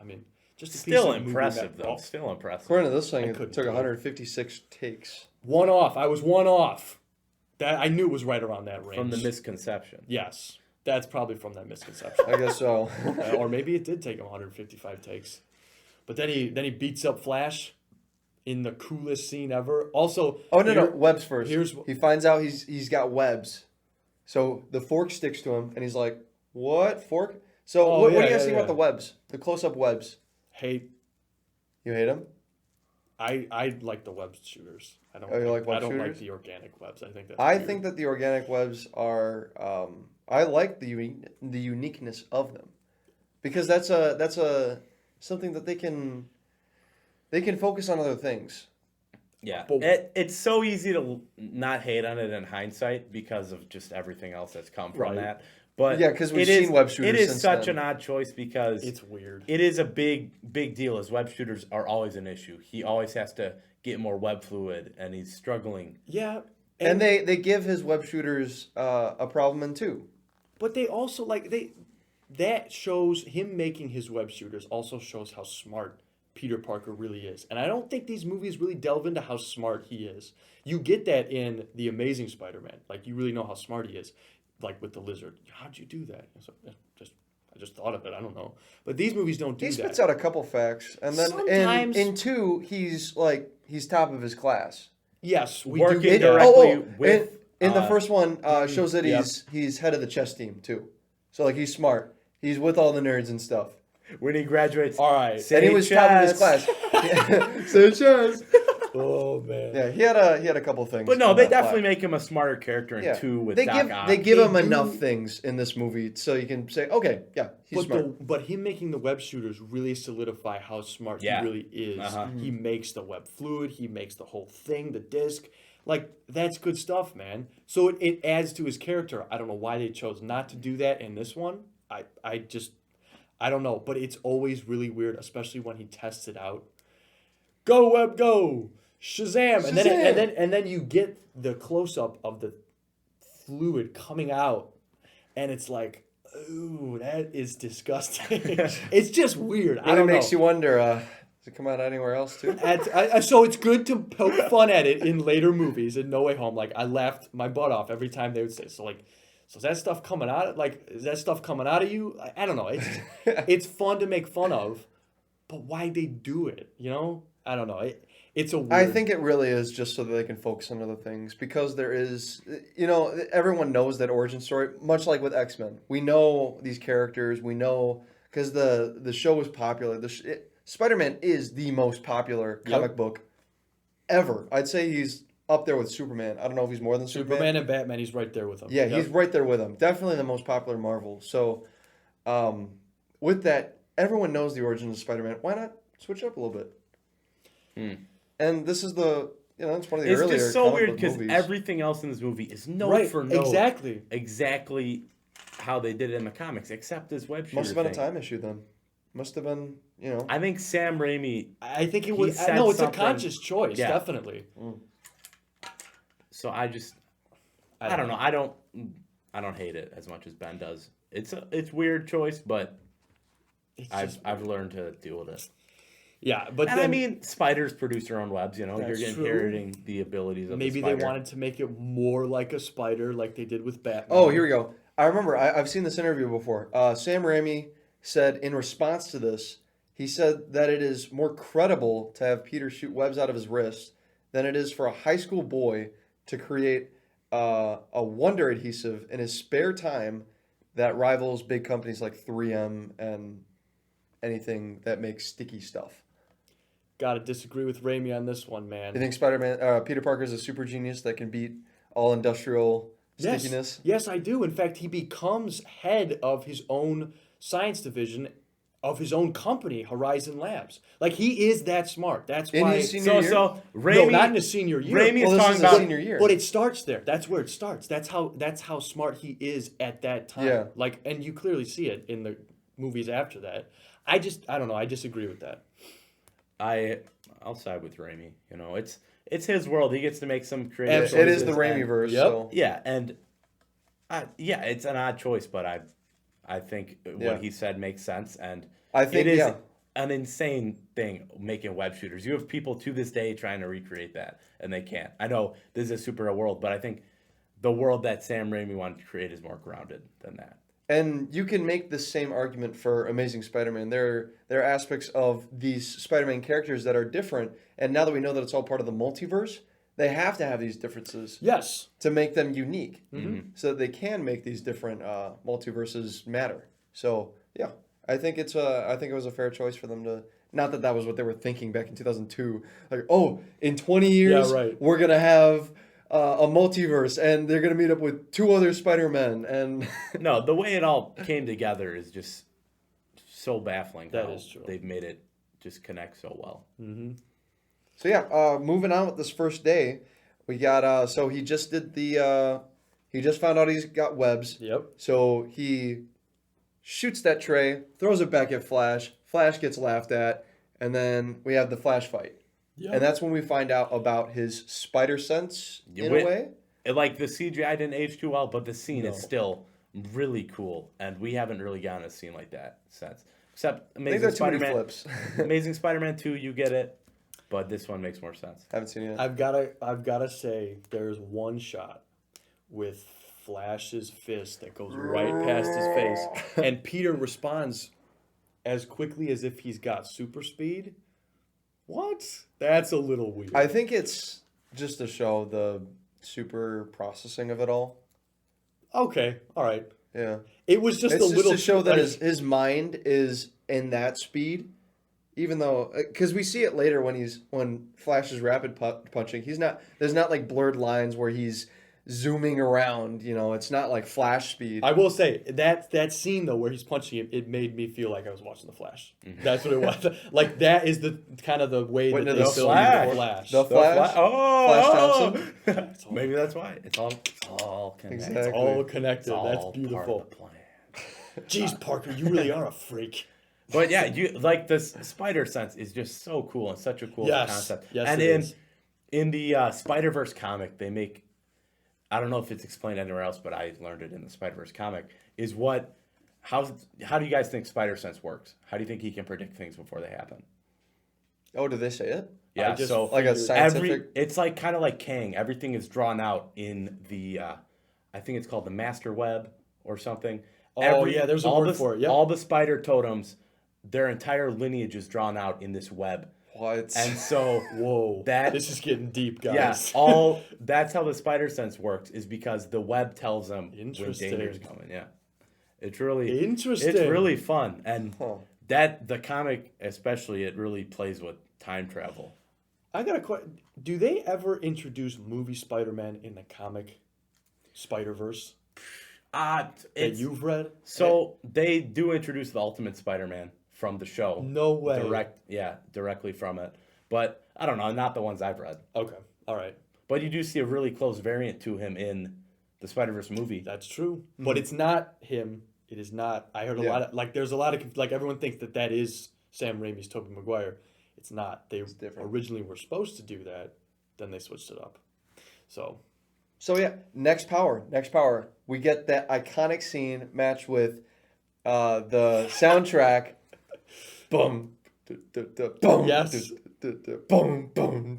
just a Still piece of movie impressive, metal. though. Still impressive. According to this thing, I it couldn't took do it. 156 takes. One off. I was one off. That I knew it was right around that range. From the misconception. Yes. That's probably from that misconception. I guess so. Or maybe it did take him 155 takes. But then he beats up Flash in the coolest scene ever. Also, Oh no, webs first. here's- He finds out he's got webs, so the fork sticks to him, and he's like, "What fork?" So Oh, what do yeah, you guys yeah, think about yeah. the webs? The close-up webs. hate. You hate them? I like the web shooters. I don't. Oh, you like web I don't like shooters? the organic webs. I think that's. I weird. think that the organic webs are. I like the uniqueness of them, because that's something that they can focus on other things. Yeah, But- it's so easy to not hate on it in hindsight because of just everything else that's come from Right. that. But Yeah, 'cause we've it is- seen web shooters It is since such then. an odd choice because It's weird. it is a big deal. As web shooters are always an issue. He always has to get more web fluid, and he's struggling. Yeah. And they give his web shooters a problem in two. But they also that shows him making his web shooters also shows how smart Peter Parker really is. And I don't think these movies really delve into how smart he is. You get that in The Amazing Spider-Man. Like you really know how smart he is. Like with the lizard. How'd you do that? I just thought of it. I don't know. But these movies don't do He that. spits out a couple facts, and then Sometimes- in two, he's top of his class. Yes, we Working do get directly that. with in the first one shows that Yep. he's head of the chess team too. So he's smart. He's with all the nerds and stuff. When he graduates, All right. And he was top of his class. Say chess. Oh man. Yeah, he had a couple things. but no, on they that definitely plaque. make him a smarter character in Yeah. two with they Doc give Ock. they give him They enough do. things in this movie so you can say, okay, yeah, he's smart. But him making the web shooters really solidify how smart Yeah. he really is. Uh-huh. He makes the web fluid. He makes the whole thing, the disc. Like that's good stuff, man. So it adds to his character. I don't know why they chose not to do that in this one. I don't know, but it's always really weird, especially when he tests it out. Go web, go, Shazam, and then you get the close up of the fluid coming out, and it's like, ooh, that is disgusting. It's just weird. I And it don't makes know. you wonder, does it come out anywhere else too? So it's good to poke fun at it in later movies. In No Way Home, like I laughed my butt off every time they would say. So is that stuff coming out? Is that stuff coming out of you? I don't know. It's fun to make fun of, but why they do it? You know, I don't know. It's a weird. I think it really is just so that they can focus on other things, because there is, everyone knows that origin story, much like with X-Men. We know these characters. We know because the show was popular. Spider-Man is the most popular comic book ever. I'd say he's up there with Superman. I don't know if he's more than Superman and Batman. He's right there with them. Yeah, Yep. he's right there with him. Definitely the most popular Marvel. So, with that, everyone knows the origin of Spider-Man. Why not switch up a little bit? And this is it's one of the It's earlier just so comic weird book because movies. everything else in this movie is note Right, for note exactly. how they did it in the comics, except this web shooter Must have been a thing. time issue then. Must have been, I think Sam Raimi. I think it He was. said No, it's something- a conscious choice. Yeah. Definitely. So I don't know. I don't hate it as much as Ben does. It's weird choice, but I've learned to deal with it. Yeah, but And then I mean, spiders produce their own webs. You're That's true. inheriting the abilities of maybe the they spider. wanted to make it more like a spider, like they did with Batman. Oh, here we go. I remember. I've seen this interview before. Sam Raimi said in response to this, he said that it is more credible to have Peter shoot webs out of his wrist than it is for a high school boy to create a wonder adhesive in his spare time that rivals big companies like 3M and anything that makes sticky stuff. Gotta disagree with Raimi on this one, man. You think Peter Parker is a super genius that can beat all industrial stickiness? Yes, I do. In fact, he becomes head of his own science division of his own company, Horizon Labs. Like, he is that smart. That's In why. his senior year? So No, Raimi, not in his senior year. Raimi Well, is this talking is his about senior year. But it starts there. That's where it starts. That's how smart he is at that time. Yeah. Like, and you clearly see it in the movies after that. I don't know. I disagree with that. I'll side with Raimi. You know, it's his world. He gets to make some creative. Absolutely. It is the Raimi verse. Yep. So. Yeah, and it's an odd choice, but I think Yeah. what he said makes sense, and I think, it is yeah. an insane thing making web shooters. You have people to this day trying to recreate that, and they can't. I know this is a superhero world, but I think the world that Sam Raimi wanted to create is more grounded than that. And you can make the same argument for Amazing Spider-Man. There are aspects of these Spider-Man characters that are different, and now that we know that it's all part of the multiverse, they have to have these differences Yes. to make them unique, Mm-hmm. so that they can make these different multiverses matter. So yeah, I think it was a fair choice for them to. Not that was what they were thinking back in 2002. Like, oh, in 20 years, Yeah, right. we're gonna have a multiverse, and they're gonna meet up with 2 other Spider-Men, and No, the way it all came together is just so baffling. That how is true. They've made it just connect so well. so yeah. Moving on with this first day, we got so he just did the he just found out he's got webs. Yep. So he shoots that tray, throws it back at Flash. Flash gets laughed at, and then we have the Flash fight. Yep. And that's when we find out about his spider sense in a way. Like the CGI didn't age too well, but the scene is still really cool, and we haven't really gotten a scene like that since. Except I think Amazing there are too many Spider-Man. flips. Amazing Spider-Man 2, you get it, but this one makes more sense. Haven't seen it yet. I've gotta say, there's one shot with Flash's fist that goes right past his face, and Peter responds as quickly as if he's got super speed. What? That's a little weird. I think it's just to show the super processing of it all. Okay, all right. Yeah. It was just It's a just little to show that like- his mind is in that speed, even though because we see it later when Flash is rapid punching. There's not like blurred lines where he's zooming around. You know, it's not like Flash speed. I will say that scene though where he's punching him, it made me feel like I was watching the Flash. That's what it was. Like that is the kind of the way Wait, that no, they the filmed Flash. the Flash. The Flash. Flash Thompson. Maybe that's why. It's all connected. Exactly. It's all connected. It's all That's part beautiful. of the plan. Jeez, Parker, you really are a freak. But yeah, you like this spider sense is just so cool and such a cool Yes. concept. Yes, and it is. in the Spider-Verse comic, they make, I don't know if it's explained anywhere else, but I learned it in the Spider-Verse comic, is how do you guys think spider sense works? How do you think he can predict things before they happen? Oh, did they say it? Yeah, just so Like a scientific. it's like kind of like Kang. Everything is drawn out in the I think it's called the master web or something. Oh, yeah, there's a all word the, for it, yep. All the spider totems, their entire lineage is drawn out in this web. What? And so Whoa, that this is getting deep, guys. yeah, that's how the spider sense works, is because the web tells them when Interesting. danger's coming. Yeah. It's really Interesting. It's really fun. And Huh. that the comic especially, it really plays with time travel. I got a question. Do they ever introduce movie Spider-Man in the comic Spider-Verse that you've read? So they do introduce the Ultimate Spider-Man from the show. No way. Directly from it. But I don't know, not the ones I've read. Okay, all right. But you do see a really close variant to him in the Spider-Verse movie. That's true. But it's not him. It is not. I heard a lot of, like, there's a lot of, like, everyone thinks that is Sam Raimi's Tobey Maguire. It's not. They different. originally were supposed to do that. Then they switched it up. So, Yeah, next power. We get that iconic scene matched with the soundtrack. Boom. Boom. Yes. Boom. Boom.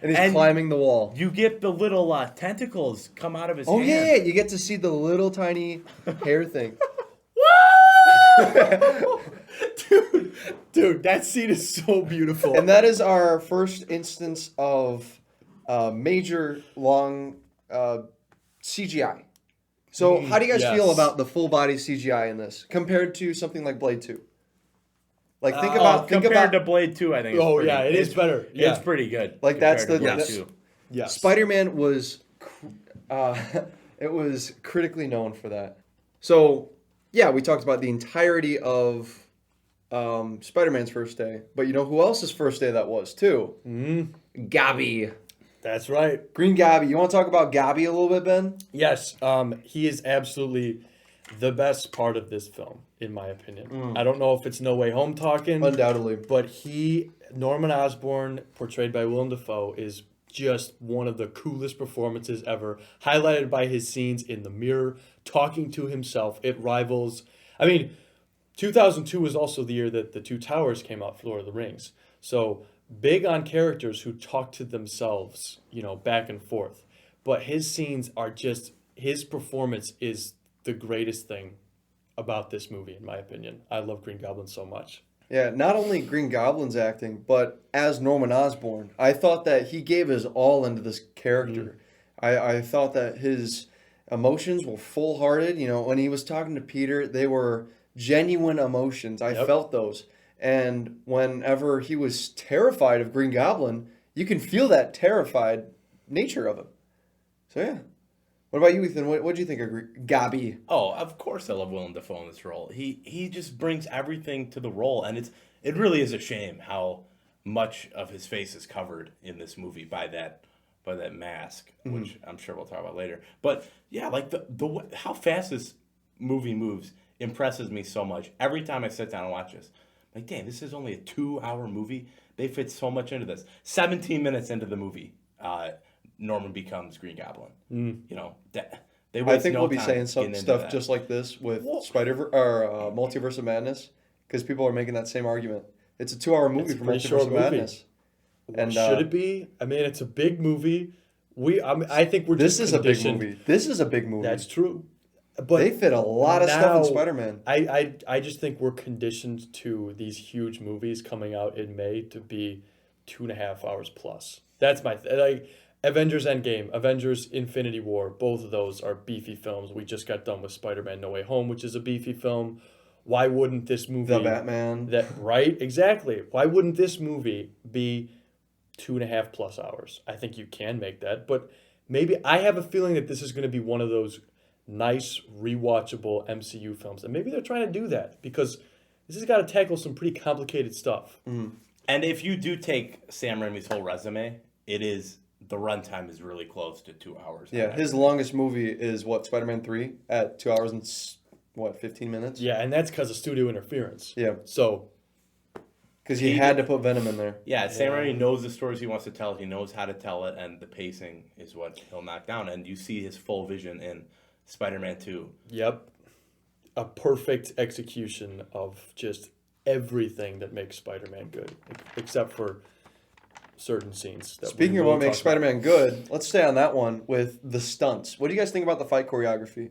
And he's climbing the wall. You get the little tentacles come out of his Oh hand. yeah, you get to see the little tiny hair thing. dude, that scene is so beautiful. And that is our first instance of major long CGI. So how do you guys yes. feel about the full body CGI in this compared to something like Blade 2? Like think about compared to Blade 2, I think. Oh, it's yeah, it is better. Yeah. It's pretty good. Like, that's compared to the- Blade 2. yes. Spider-Man was it was critically known for that. So, yeah, we talked about the entirety of Spider-Man's first day. But you know who else's first day that was, too? Gabi. That's right. Green Gabi. You want to talk about Gabi a little bit, Ben? Yes, he is absolutely the best part of this film, in my opinion. I don't know if it's No Way Home talking. Undoubtedly. But Norman Osborn, portrayed by Willem Dafoe, is just one of the coolest performances ever, highlighted by his scenes in the mirror, talking to himself. It rivals... 2002 was also the year that The Two Towers came out for Lord of the Rings. So, big on characters who talk to themselves, back and forth. But his scenes are just... His performance is the greatest thing about this movie, in my opinion. I love Green Goblin so much. Yeah, not only Green Goblin's acting, but as Norman Osborn, I thought that he gave his all into this character. I thought that his emotions were full-hearted. When he was talking to Peter, they were genuine emotions. I felt those. And whenever he was terrified of Green Goblin, you can feel that terrified nature of him. So, yeah. What about you, Ethan? What do you think of Gabi? Oh, of course I love Willem Dafoe in this role. He just brings everything to the role, and it really is a shame how much of his face is covered in this movie by that mask, which I'm sure we'll talk about later. But yeah, like the how fast this movie moves impresses me so much. Every time I sit down and watch this, I'm like, damn, this is only a 2-hour movie. They fit so much into this. 17 minutes into the movie, Norman becomes Green Goblin. They I think no we'll be time saying some getting into stuff that. just like this with Multiverse of Madness, because people are making that same argument. It's a 2-hour movie It's a for pretty Multiverse short of movie. Madness. And Should it be? It's a big movie. I think we're this just is a big conditioned. movie. This is a big movie. That's true. But they fit a lot of stuff in now, Spider-Man. I just think we're conditioned to these huge movies coming out in May to be 2.5 hours plus. That's my Avengers Endgame, Avengers Infinity War, both of those are beefy films. We just got done with Spider-Man No Way Home, which is a beefy film. Why wouldn't this movie... The Batman. Right? Exactly. Why wouldn't this movie be 2.5 plus hours? I think you can make that, but maybe I have a feeling that this is going to be one of those nice, rewatchable MCU films. And maybe they're trying to do that because this has got to tackle some pretty complicated stuff. And if you do take Sam Raimi's whole resume, the runtime is really close to 2 hours. Yeah, his longest movie is Spider-Man 3 at 2 hours and 15 minutes? Yeah, and that's because of studio interference. Yeah. So... Because he had to put Venom in there. Yeah, Sam Raimi knows the stories he wants to tell. He knows how to tell it, and the pacing is what he'll knock down. And you see his full vision in Spider-Man 2. Yep. A perfect execution of just everything that makes Spider-Man good, except for certain scenes. Speaking of what makes Spider-Man good, let's stay on that one with the stunts. What do you guys think about the fight choreography?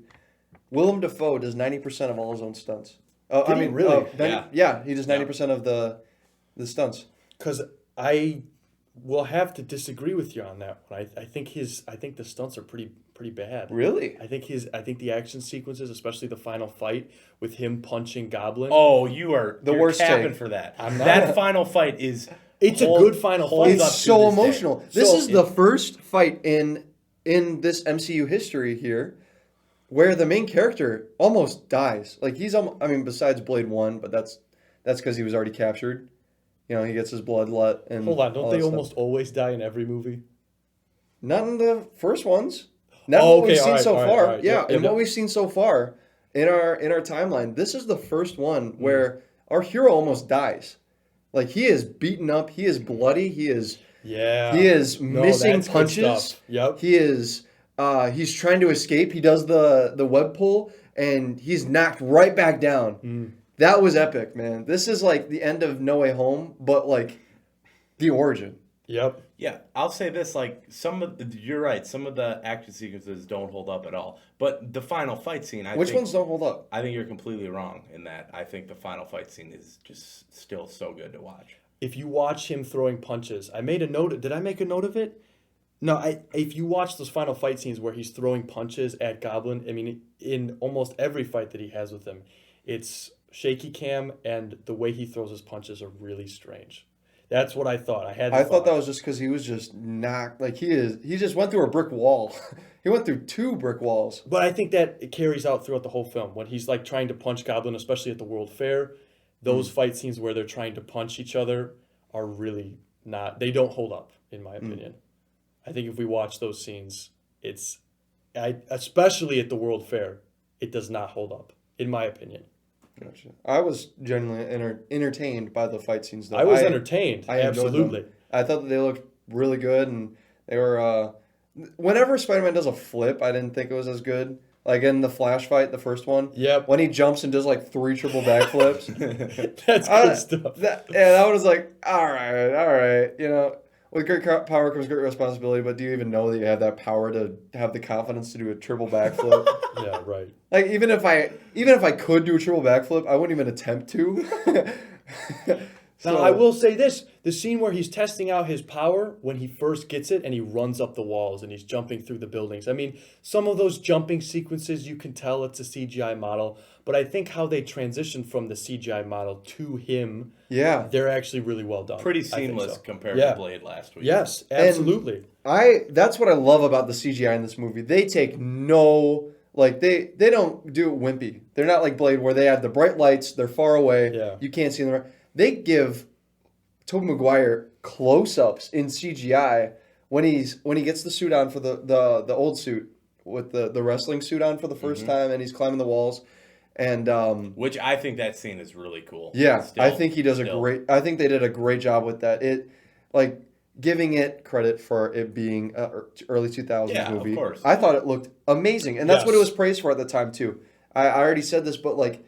Willem Dafoe does 90% of all his own stunts. Really? Yeah, he does 90% of the stunts. Because I will have to disagree with you on that one. I think the stunts are pretty bad. Really? I think the action sequences, especially the final fight with him punching Goblin. Oh, you're worst capping take. for that. I'm not. That final fight is... It's a good final fight. It's so emotional. This is the it- first fight in this MCU history here where the main character almost dies. Like besides Blade 1, but that's because he was already captured. He gets his blood let. And Hold on, don't all they that stuff. almost always die in every movie? Not in the first ones. Not Oh, what we've okay, seen all right, so all right, far. all right. Yeah, Yep, and yep. what we've seen so far in our timeline, this is the first one where our hero almost dies. Like he is beaten up, he is bloody, he is missing that's good punches. stuff. Yep. He is he's trying to escape. He does the web pull and he's knocked right back down. That was epic, man. This is like the end of No Way Home, but like the origin. Yep. Yeah, I'll say this, you're right, some of the action sequences don't hold up at all. But the final fight scene, Which ones don't hold up? I think you're completely wrong in that. I think the final fight scene is just still so good to watch. If you watch him throwing punches, I made a note. Did I make a note of it? No, if you watch those final fight scenes where he's throwing punches at Goblin, in almost every fight that he has with him, it's shaky cam, and the way he throws his punches are really strange. That's what I thought. I thought that was just because he was just knocked. Like he just went through a brick wall. He went through 2 brick walls. But I think that it carries out throughout the whole film when he's like trying to punch Goblin, especially at the World Fair. those fight scenes where they're trying to punch each other are really not. They don't hold up, in my opinion. I think if we watch those scenes, especially at the World Fair, it does not hold up, in my opinion. Gotcha. I was genuinely entertained by the fight scenes, though. I was entertained. I enjoyed Absolutely. them. I thought that they looked really good, and they were. Whenever Spider-Man does a flip, I didn't think it was as good. Like in the Flash fight, the first one. Yep. When he jumps and does like 3 triple backflips. That's good stuff. And I was like, all right. You know, with great power comes great responsibility, but do you even know that you have that power to have the confidence to do a triple backflip? Yeah, right. Like even if I could do a triple backflip, I wouldn't even attempt to. Now, I will say this. The scene where he's testing out his power when he first gets it and he runs up the walls and he's jumping through the buildings. I mean, some of those jumping sequences, you can tell it's a CGI model, but I think how they transition from the CGI model to him, they're actually really well done. Pretty I think seamless so. compared to Blade last week. Yes, absolutely. That's what I love about the CGI in this movie. They take no... Like, they don't do it wimpy. They're not like Blade where they have the bright lights, they're far away, you can't see them. They give Tobey Maguire close-ups in CGI when he gets the suit on for the old suit with the wrestling suit on for the first time and he's climbing the walls. And which I think that scene is really cool. Yeah, I think he does I think they did a great job with that. It like giving it credit for it being an early 2000s movie. Of course. I thought it looked amazing, and that's what it was praised for at the time too. I already said this, but like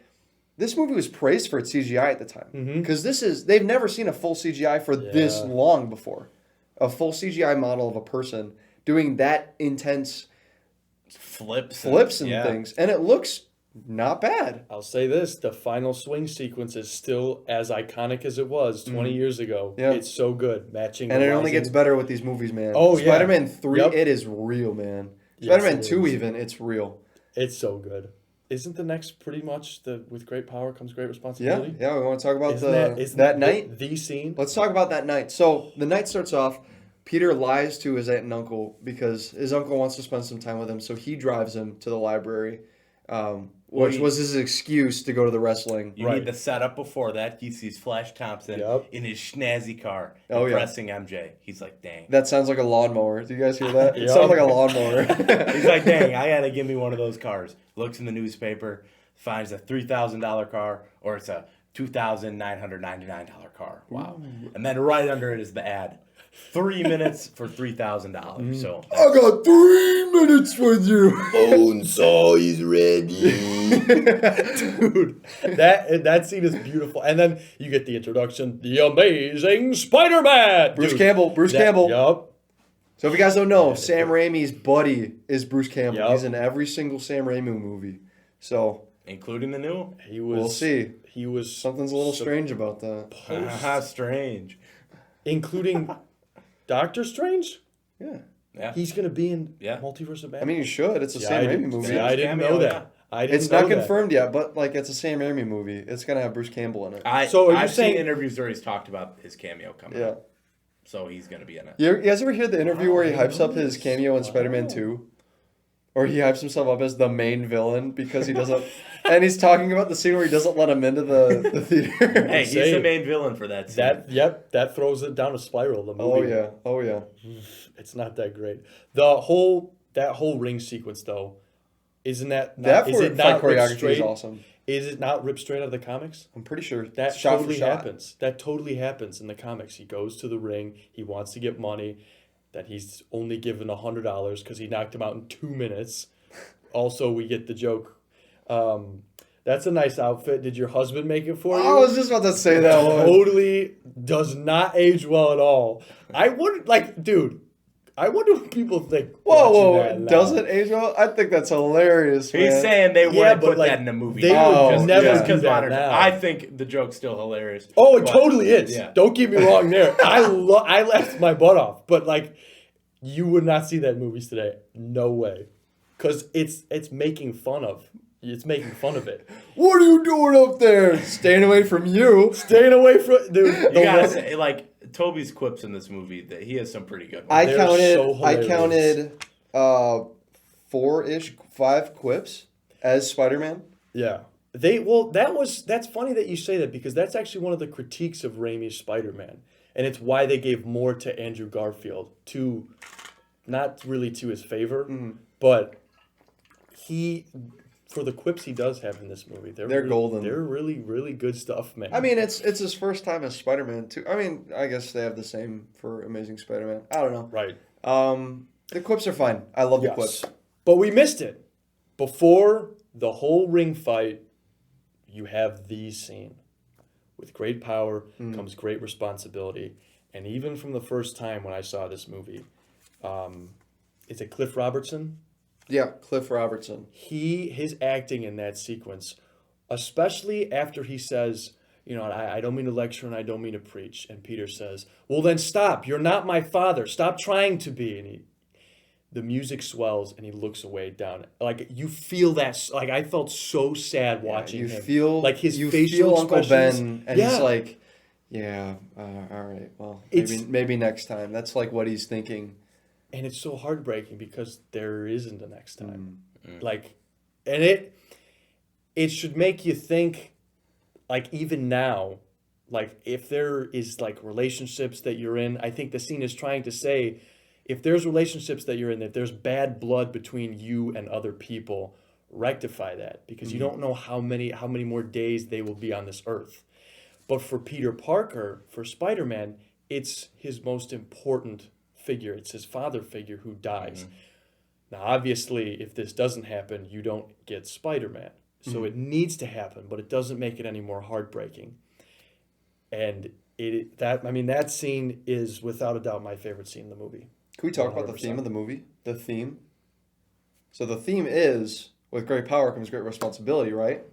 this movie was praised for its CGI at the time because they've never seen a full CGI for this long before. A full CGI model of a person doing that intense flips and things, and it looks not bad. I'll say this, the final swing sequence is still as iconic as it was 20 years ago. Yeah. It's so good, matching. And it only gets better with these movies, man. Oh, Spider-Man 3, it is real, man. Spider-Man 2 even, it's real. It's so good. Isn't the next pretty much with great power comes great responsibility? Yeah, we want to talk about that night. The scene. Let's talk about that night. So the night starts off, Peter lies to his aunt and uncle because his uncle wants to spend some time with him, so he drives him to the library. Which was his excuse to go to the wrestling. You need the setup before that. He sees Flash Thompson in his schnazzy car impressing MJ. He's like, dang. That sounds like a lawnmower. Do you guys hear that? It sounds like a lawnmower. He's like, dang, I gotta give me one of those cars. Looks in the newspaper, finds a $3,000 car, or it's a $2,999 car. Wow. Ooh. And then right under it is the ad. 3 minutes for $3,000. So I got 3 minutes with you. Bonesaw is ready. Dude, that scene is beautiful. And then you get the introduction, the amazing Spider-Man. Bruce Campbell. Yup. So if you guys don't know, Sam Raimi's buddy is Bruce Campbell. Yep. He's in every single Sam Raimi movie. So including the new? We'll see. He was something's a little strange about that. Strange. Including Doctor Strange? Yeah. He's going to be in Multiverse of Madness. I mean, you should. It's a Sam Raimi movie. I didn't know that. It's not confirmed yet, but like it's a Sam Raimi movie. It's going to have Bruce Campbell in it. I've seen interviews where he's talked about his cameo coming up. So he's going to be in it. You guys ever hear the interview where he hypes up his cameo in Spider-Man 2? Or he hypes himself up as the main villain because he doesn't... and he's talking about the scene where he doesn't let him into the theater. Hey, he's the main villain for that scene. That throws it down a spiral, the movie. Oh, yeah. It's not that great. That whole ring sequence, though, isn't that... choreography is awesome. Is it not ripped straight out of the comics? I'm pretty sure. That totally happens. That totally happens in the comics. He goes to the ring. He wants to get money. That he's only given $100 because he knocked him out in 2 minutes. Also, we get the joke. That's a nice outfit. Did your husband make it for you? I was just about to say that one. Totally does not age well at all. I wonder what people think. Whoa. Does it age well? I think that's hilarious, man. He's saying they wouldn't put that in a movie. They would never do that now. I think the joke's still hilarious. Oh, it totally is. Yeah. Don't get me wrong there. I laughed my butt off. But, like, you would not see that in movies today. No way. Because it's making fun of. It's making fun of it. What are you doing up there? Staying away from you. Staying away from... Dude, you gotta say, like... Toby's quips in this movie, that he has some pretty good ones. I counted 5 quips as Spider-Man. Yeah. That's funny that you say that because that's actually one of the critiques of Raimi's Spider-Man, and it's why they gave more to Andrew Garfield, to not really to his favor, but for the quips he does have in this movie, they're really, golden. They're really, really good stuff, man. I mean, it's his first time as Spider-Man too. I mean, I guess they have the same for Amazing Spider-Man. I don't know. Right. The quips are fine. I love the quips. But we missed it. Before the whole ring fight, you have the scene. With great power comes great responsibility. And even from the first time when I saw this movie, is it Cliff Robertson? Yeah, Cliff Robertson. His acting in that sequence, especially after he says, I don't mean to lecture and I don't mean to preach. And Peter says, well, then stop. You're not my father. Stop trying to be. And the music swells and he looks away down. Like, you feel that. Like, I felt so sad watching him. Feel, like his you facial feel Uncle expressions. Ben, and he's like, yeah, all right. Well, maybe next time. That's like what he's thinking. And it's so heartbreaking because there isn't a next time. Like, and it should make you think, like, even now, like, if there is, like, relationships that you're in, I think the scene is trying to say, if there's relationships that you're in, if there's bad blood between you and other people, rectify that. Because you don't know how many more days they will be on this earth. But for Peter Parker, for Spider-Man, it's his most important figure. It's his father figure who dies. Now, obviously, if this doesn't happen, you don't get Spider-Man. So it needs to happen, but it doesn't make it any more heartbreaking. And that scene is without a doubt my favorite scene in the movie. Can we talk about the theme of the movie? The theme. So the theme is, with great power comes great responsibility, right?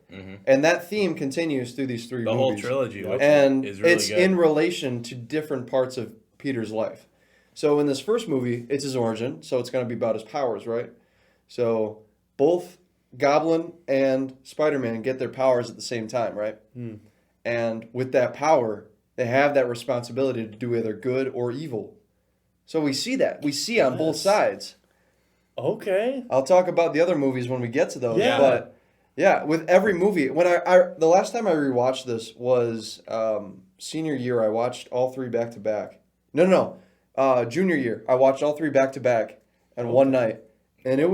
And that theme continues through these three movies. The whole trilogy, which and is really it's good. in relation to different parts of Peter's life. So in this first movie, it's his origin, so it's going to be about his powers, right? So both Goblin and Spider-Man get their powers at the same time, right? And with that power, they have that responsibility to do either good or evil. So we see that. We see on both sides. Okay. I'll talk about the other movies when we get to those. Yeah. But yeah, with every movie, when the last time I rewatched this was senior year. I watched all three back to back. No. Junior year. I watched all three back to back in one night. And it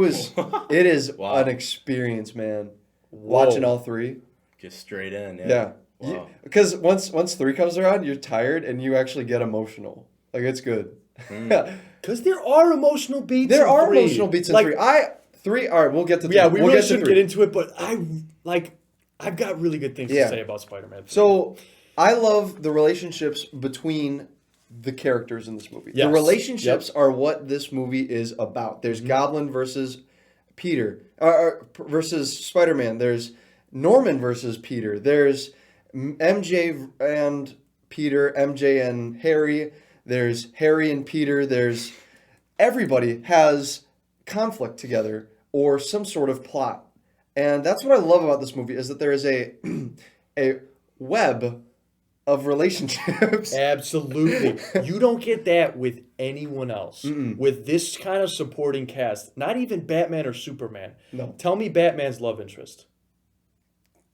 is Wow. an experience, man. Watching all three. Just straight in. Yeah. Wow. Because once three comes around, you're tired and you actually get emotional. Like, it's good. Because there are emotional beats There in are three. emotional beats in Like, three. All right, we'll get to three. Yeah, we we'll really get to shouldn't three. get into it, but I've got really good things to say about Spider-Man 3. So I love the relationships between the characters in this movie. Yes. The relationships are what this movie is about. There's Goblin versus Peter, versus Spider-Man. There's Norman versus Peter. There's MJ and Peter, MJ and Harry. There's Harry and Peter. There's everybody has conflict together or some sort of plot. And that's what I love about this movie is that there is a web of relationships. Absolutely. You don't get that with anyone else. With this kind of supporting cast, not even Batman or Superman. No. Tell me Batman's love interest.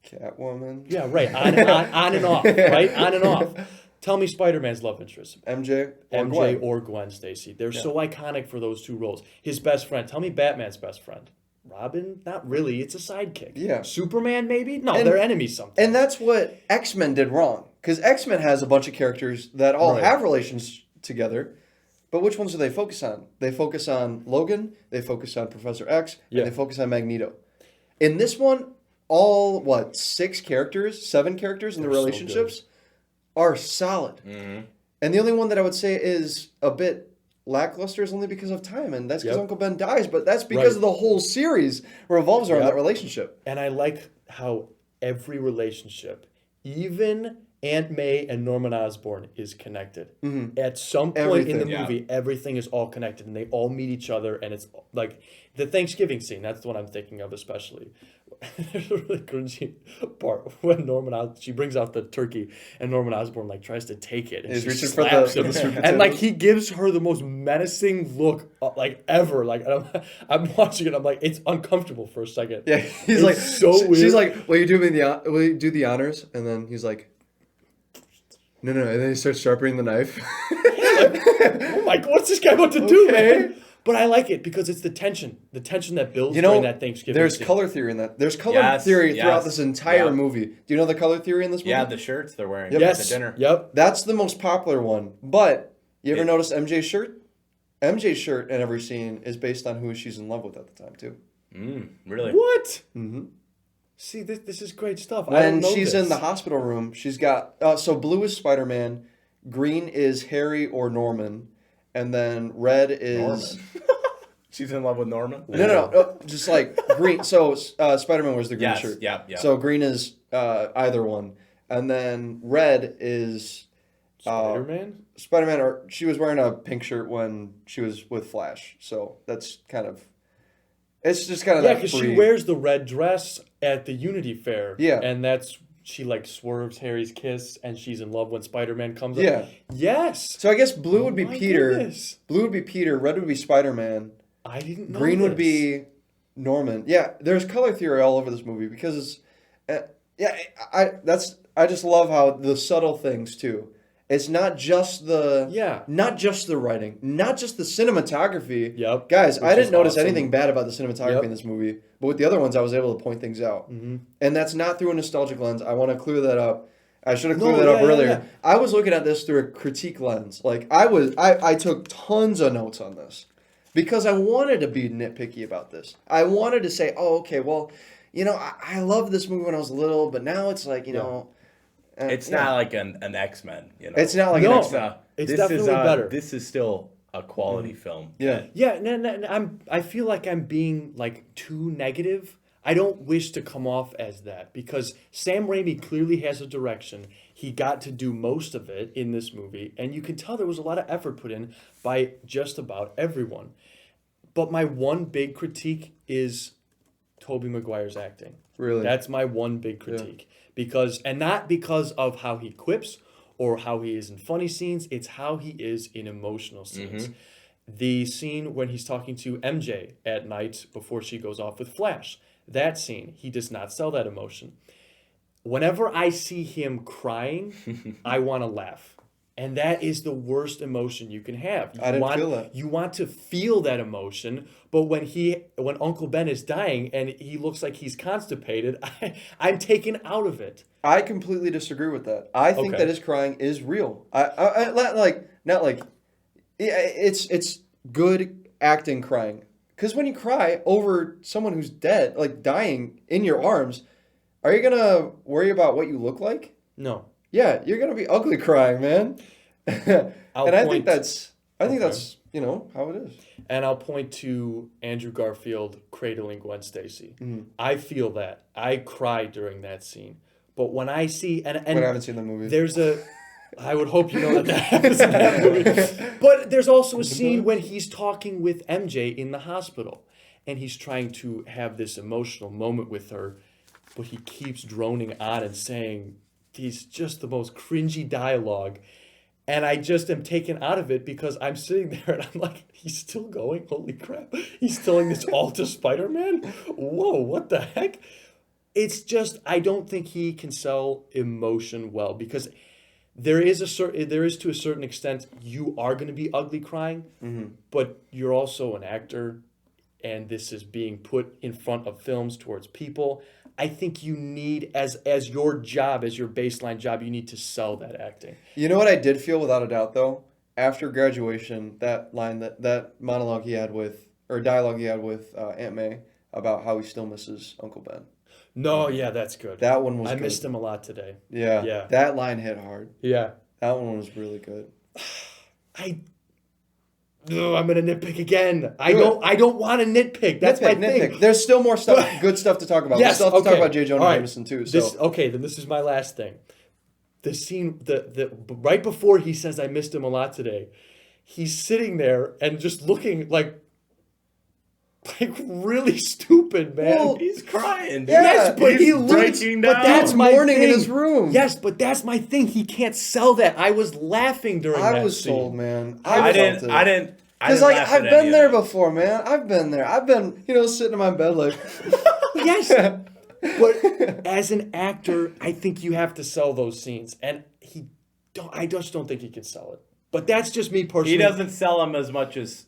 Catwoman. Yeah, right. On and off, right? On and off. Tell me Spider-Man's love interest. MJ or MJ Gwen. or Gwen Stacy. They're so iconic for those two roles. His best friend. Tell me Batman's best friend. Robin? Not really. It's a sidekick. Yeah. Superman, maybe? No, they're enemies sometimes. And that's what X-Men did wrong. Because X-Men has a bunch of characters that all have relations together. But which ones do they focus on? They focus on Logan, they focus on Professor X, and they focus on Magneto. In this one, all, 7 characters in the relationships are solid. And the only one that I would say is a bit lackluster is only because of time, and that's because Uncle Ben dies, but that's because of the whole series revolves around that relationship. And I like how every relationship, even Aunt May and Norman Osborn, is connected. At some point in the movie, everything is all connected, and they all meet each other, and it's like the Thanksgiving scene. That's the one I'm thinking of especially. there's a really cringy part when she brings out the turkey and Norman Osborn like tries to take it and He's she reaching for slaps the him. sweet And like potatoes. he gives her the most menacing look like ever. Like I'm watching it, I'm like it's uncomfortable for a second. Yeah, he's It's like, so she's weird. like, will you do the honors? And then he's like, no, and then he starts sharpening the knife. Oh my god, what's this guy about to do, Okay. man? But I like it because it's the tension that builds You know, during that Thanksgiving. there's scene. color theory in that. There's color Yes, theory throughout yes, this entire yep. movie. Do you know the color theory in this movie? Yeah, the shirts they're wearing Yes. at the dinner. Yep. That's the most popular one. But you ever Yeah. notice MJ's shirt? MJ's shirt in every scene is based on who she's in love with at the time, too. Really? What? Mm-hmm. See, this is great stuff. I When don't know she's this. in the hospital room, she's got... so blue is Spider-Man, green is Harry or Norman, and then red is... Norman. She's in love with Norman? No, just like green. So Spider-Man wears the green Yes, shirt. yeah. So green is either one. And then red is... Spider-Man? Spider-Man, or she was wearing a pink shirt when she was with Flash. So that's kind of... It's just kind of Yeah, that because she free... wears the red dress at the Unity Fair. Yeah. And she like swerves Harry's kiss and she's in love when Spider-Man comes Yeah. up. Yes. So I guess blue would be my Peter. goodness. Blue would be Peter. Red would be Spider-Man. I didn't know Green would this. be Norman. Yeah, there's color theory all over this movie because it's... I just love how the subtle things too. It's not just the writing, not just the cinematography. Yep. Guys, I Which didn't is notice awesome. anything bad about the cinematography Yep. in this movie, but with the other ones, I was able to point things out. Mm-hmm. And that's not through a nostalgic lens. I want to clear that up. I should have No, cleared that up yeah, earlier. yeah. I was looking at this through a critique lens. Like I took tons of notes on this because I wanted to be nitpicky about this. I wanted to say, oh, okay, well, I loved this movie when I was little, but now it's like, It's not like an X-Men, It's not like No. an It's, X-Men. It's definitely better. This is still a quality film. Yeah. Yeah, no, I feel like I'm being like too negative. I don't wish to come off as that because Sam Raimi clearly has a direction. He got to do most of it in this movie, and you can tell there was a lot of effort put in by just about everyone. But my one big critique is Tobey Maguire's acting. Really? That's my one big critique. And not because of how he quips or how he is in funny scenes, it's how he is in emotional scenes. Mm-hmm. The scene when he's talking to MJ at night before she goes off with Flash, that scene, he does not sell that emotion. Whenever I see him crying, I want to laugh. And that is the worst emotion you can have. I didn't feel that. You want to feel that emotion, but when Uncle Ben is dying and he looks like he's constipated, I'm taken out of it. I completely disagree with that. I think Okay. that his crying is real. It's good acting crying. Because when you cry over someone who's dead, like dying in your arms, are you gonna worry about what you look like? No. Yeah, you're gonna be ugly crying, man. And I think that's how it is. And I'll point to Andrew Garfield cradling Gwen Stacy. Mm-hmm. I feel that. I cry during that scene. But when I see... And But I haven't seen the movie. There's I would hope you know that happens in that movie. But there's also a scene when he's talking with MJ in the hospital. And he's trying to have this emotional moment with her. But he keeps droning on and saying... He's just the most cringy dialogue. And I just am taken out of it because I'm sitting there and I'm like, he's still going? Holy crap. He's telling this all to Spider-Man? Whoa, what the heck? It's just, I don't think he can sell emotion well because there is to a certain extent, you are going to be ugly crying, but you're also an actor and this is being put in front of films towards people. I think you need, as your job, as your baseline job, you need to sell that acting. You know what I did feel without a doubt though? After graduation, that line, that monologue he had with, or dialogue he had with Aunt May about how he still misses Uncle Ben. No, yeah, that's good. That one was I good. missed him a lot today. Yeah. Yeah. That line hit hard. Yeah. That one was really good. I'm gonna nitpick again. I don't want to nitpick. That's my thing. There's still more stuff, good stuff to talk about. Yes, we still have to okay. talk about J. Jonah All right. Jameson too. So Then this is my last thing. The scene, the right before he says I missed him a lot today, he's sitting there and just looking like, like really stupid, man. Well, He's crying. Yeah, yes, but he's he looks. breaking But down. that's my Mourning in thing. his room. Yes, but that's my thing. He can't sell that. I was laughing during that I was scene. sold, man. I felt didn't. Because like I've been there before, man. I've been there. I've been, sitting in my bed like. Yes. But as an actor, I think you have to sell those scenes, and I just don't think he can sell it. But that's just me personally. He doesn't sell them as much as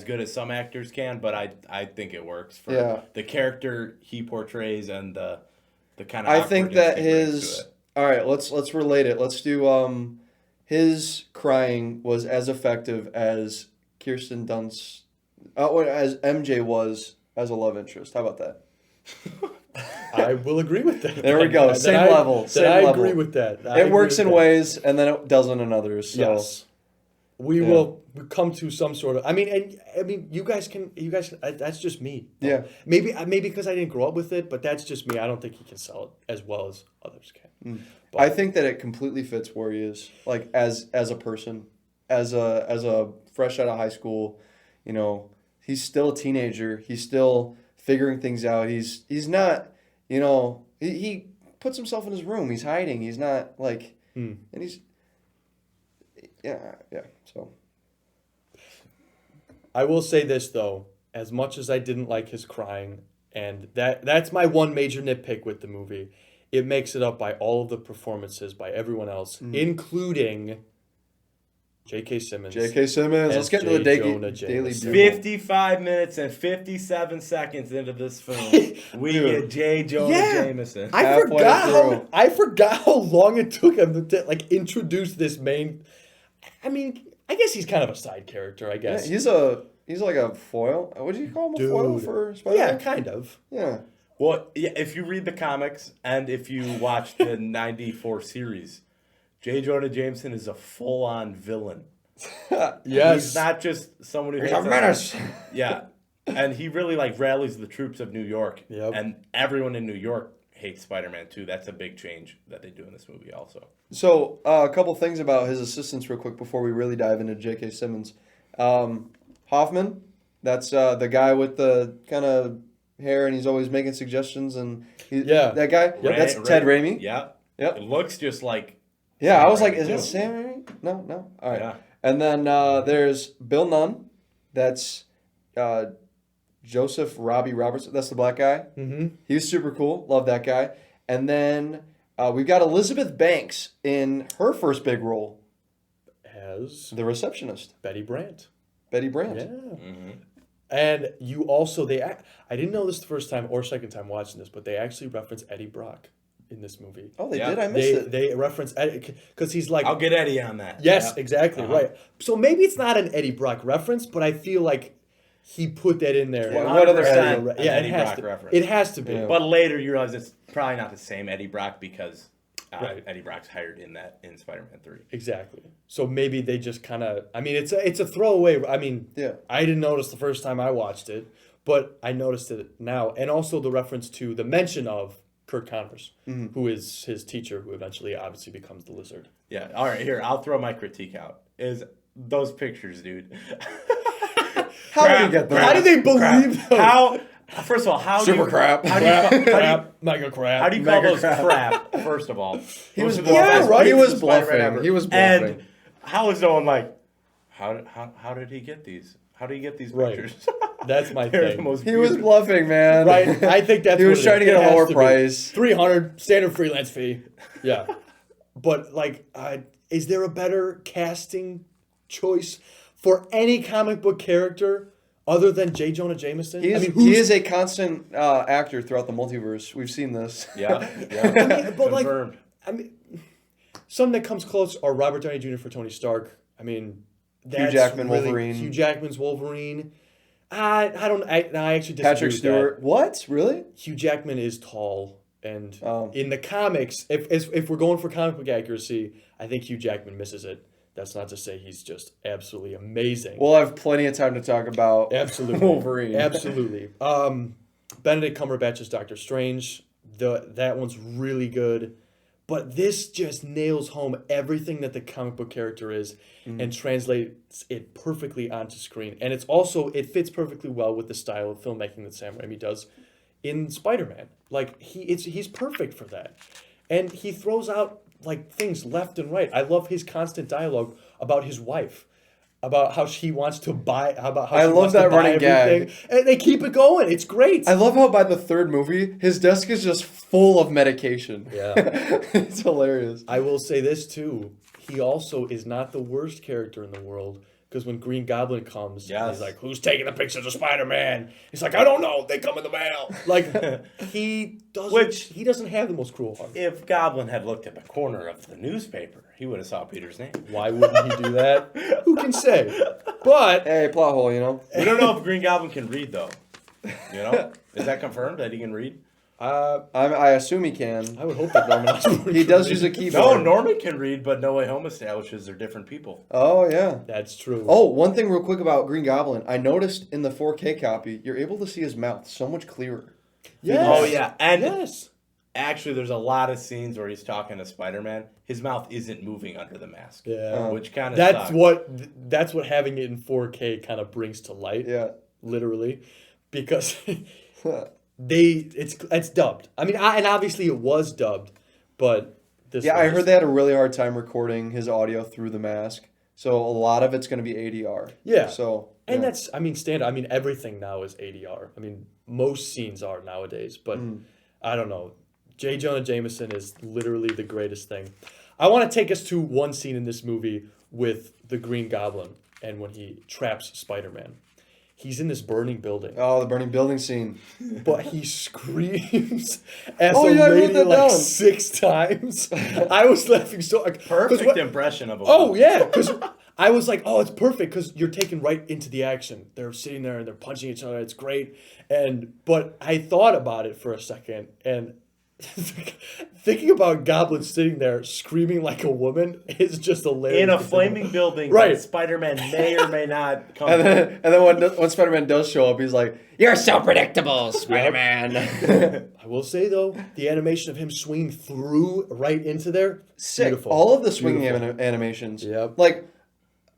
good as some actors can, but I think it works for the character he portrays and the kind of. I think that his. All right, let's relate it. Let's do his crying was as effective as Kirsten Dunst, as MJ was as a love interest. How about that? I will agree with that. There we go. Same level. I agree with that. It works in ways, and then it doesn't in others. So. Yes. We will come to some sort of. I mean, you guys can. That's just me. Yeah. Maybe because I didn't grow up with it, but that's just me. I don't think he can sell it as well as others can. But, I think that it completely fits where he is, like as a person, as a fresh out of high school. He's still a teenager. He's still figuring things out. He's not. He puts himself in his room. He's hiding. He's not like, and he's. Yeah. So, I will say this though: as much as I didn't like his crying, and that's my one major nitpick with the movie, it makes it up by all of the performances by everyone else, including J.K. Simmons. Let's get into the Daily Jameson. Bugle. 55 minutes and 57 seconds into this film, we get J. Jonah Jameson. I forgot how long it took him to introduce this main. I mean, I guess he's kind of a side character. I guess He's like a foil. What do you call him? A foil for Spider-Man? Yeah, kind of. Yeah. Well, yeah, if you read the comics and if you watch the 94 series, J. Jonah Jameson is a full-on villain. Yes. He's not just someone who He's hates a menace. Yeah. And he really rallies the troops of New York. Yep. And everyone in New York hates Spider-Man too. That's a big change that they do in this movie also. So, a couple things about his assistants real quick before we really dive into J.K. Simmons. Hoffman, that's the guy with the kind of hair, and he's always making suggestions. And that guy, that's Ted Raimi. Yeah. Yep. It looks just like. Yeah, Sam I was like, Raimi, is too. that Sam Raimi? No. All right. Yeah. And then there's Bill Nunn. That's Joseph Robbie Robertson. That's the black guy. Mm-hmm. He was super cool. Love that guy. And then we've got Elizabeth Banks in her first big role. As The receptionist. Betty Brant. Betty Brant. Yeah. Mm-hmm. And you also I didn't know this the first time or second time watching this, but they actually reference Eddie Brock in this movie. Oh, they Yeah. did? I missed it. They reference Eddie because he's like. I'll get Eddie on that. Yes, Yeah. exactly right. So maybe it's not an Eddie Brock reference, but I feel like he put that in there. Yeah, what other 100% Eddie? an Yeah, Eddie it has Brock to. reference. It has to be. Yeah. But later you realize it's probably not the same Eddie Brock because Right. Eddie Brock's hired in Spider-Man 3. Exactly. So maybe they just kind of. I mean, it's a throwaway. I mean, Yeah. I didn't notice the first time I watched it, but I noticed it now, and also the reference to the mention of Kurt Connors, who is his teacher, who eventually obviously becomes the Lizard. Yeah. All right, here, I'll throw my critique out. Is those pictures, dude. How did you get that? How do they believe those? How first of all, how Super do you, crap. How do you, Crap, mega crap. how do you call Mega those crap. crap? First of all, He was Those are the bluffing. best Right? He pieces was of Spider-Man bluffing. ever. He was bluffing. And how is no one like, how did he get these? How did he get these Right. pictures? That's my They're thing. the most He was beautiful- bluffing, man. Right, I think that's He was what it trying to is. get It a has lower to be. price. 300 standard freelance fee. Yeah, but is there a better casting choice for any comic book character other than J. Jonah Jameson? He is a constant actor throughout the multiverse. We've seen this. Yeah. but Confirmed. some that comes close are Robert Downey Jr. for Tony Stark. I mean, that's Jackman, really, Wolverine. Hugh Jackman's Wolverine. I actually disagree Patrick with Stewart. that. What? Really? Hugh Jackman is tall, and Oh. in the comics, if we're going for comic book accuracy, I think Hugh Jackman misses it. That's not to say he's just absolutely amazing. We'll have plenty of time to talk about Absolutely. Wolverine. Absolutely. Benedict Cumberbatch is Doctor Strange. That one's really good. But this just nails home everything that the comic book character is and translates it perfectly onto screen. And it fits perfectly well with the style of filmmaking that Sam Raimi does in Spider-Man. Like he's perfect for that. And he throws out like things left and right. I love his constant dialogue about his wife. About how she wants to buy, I love that running gag. And they keep it going. It's great. I love how by the third movie, his desk is just full of medication. Yeah. It's hilarious. I will say this too. He also is not the worst character in the world. Because when Green Goblin comes, he's like, "Who's taking the pictures of Spider-Man?" He's like, "I don't know. They come in the mail." Like he doesn't have the most cruel heart. If Goblin had looked at the corner of the newspaper, he would have saw Peter's name. Why wouldn't he do that? Who can say? But Hey, plot hole, you know. We don't know if Green Goblin can read though. You know, is that confirmed that he can read? I assume he can. I would hope that Norman Osborn He does use a No, keyboard. Norman can read, but No Way Home establishes they're different people. Oh yeah. That's true. Oh, one thing real quick about Green Goblin. I noticed in the 4K copy, you're able to see his mouth so much clearer. yes. Oh yeah, and Yes. actually, there's a lot of scenes where he's talking to Spider-Man. His mouth isn't moving under the mask. Yeah. Which kind of That's what having it in 4K kind of brings to light. Yeah. Literally, because it's dubbed. I mean, and obviously it was dubbed, but this. Yeah, I heard they had a really hard time recording his audio through the mask. So a lot of it's going to be ADR. Yeah. So. And yeah. that's, I mean, standard. I mean, everything now is ADR. I mean, most scenes are nowadays, but I don't know. J. Jonah Jameson is literally the greatest thing. I want to take us to one scene in this movie with the Green Goblin and when he traps Spider-Man. He's in this burning building, Oh, the burning building scene. but he screams as Oh, a yeah, I wrote lady that like down. 6 times. I was laughing so. 'Cause perfect impression of a Oh woman. yeah, because I was like, oh, it's perfect because you're taken right into the action. They're sitting there and they're punching each other. It's great. But I thought about it for a second and thinking about Goblin sitting there screaming like a woman is just hilarious. In a flaming building, Right. that Spider-Man may or may not come. And then when Spider-Man does show up, he's like, "You're so predictable, Spider-Man." I will say though, the animation of him swinging through right into there, Sick. beautiful. All of the swinging Beautiful. animations. Yep. Like,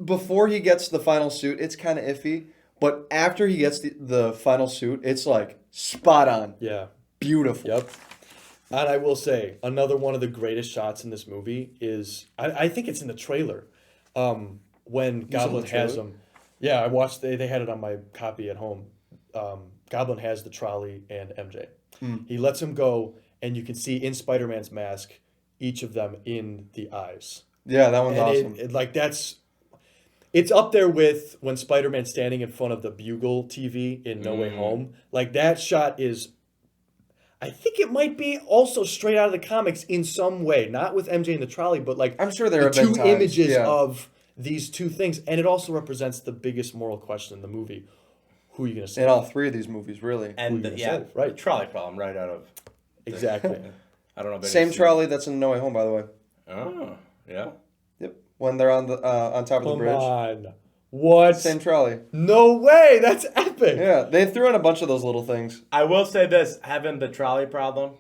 before he gets the final suit, it's kind of iffy. But after he gets the final suit, it's like spot on. Yeah. Beautiful. Yep. And I will say, another one of the greatest shots in this movie is, I think it's in the trailer, when Goblin has trailer? him. Yeah, I watched, they had it on my copy at home. Goblin has the trolley and MJ. He lets him go, and you can see in Spider-Man's mask, each of them in the eyes. Yeah, that one's And awesome. it's up there with when Spider-Man's standing in front of the Bugle TV in No Way Home. Like, that shot is, I think it might be also straight out of the comics in some way. Not with MJ in the trolley, but like I'm sure there the have been two times, images yeah. of these two things. And it also represents the biggest moral question in the movie. Who are you going to In save? all three of these movies, really. And Who you yeah, gonna say, right. the trolley problem right out of Exactly. I don't know. If Same anybody's trolley that's in No Way Home, by the way. seen- Oh, yeah. Yep. When they're on top of the Come bridge. on. What? Same trolley. No way. That's epic. Yeah, they threw in a bunch of those little things. I will say this: having the trolley problem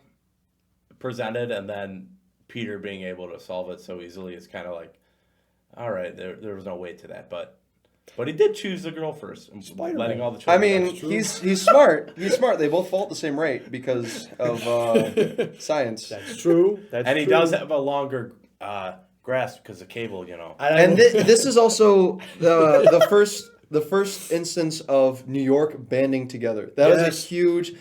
presented, and then Peter being able to solve it so easily is kind of like, all right, there was no weight to that, but he did choose the girl first, and Spider-Man. letting all the I children mean, go. he's smart. He's smart. They both fall at the same rate because of science. That's true. That's and he true. does have a longer grasp because of cable, you know. And this is also the first instance of New York banding together. That is Yes. a huge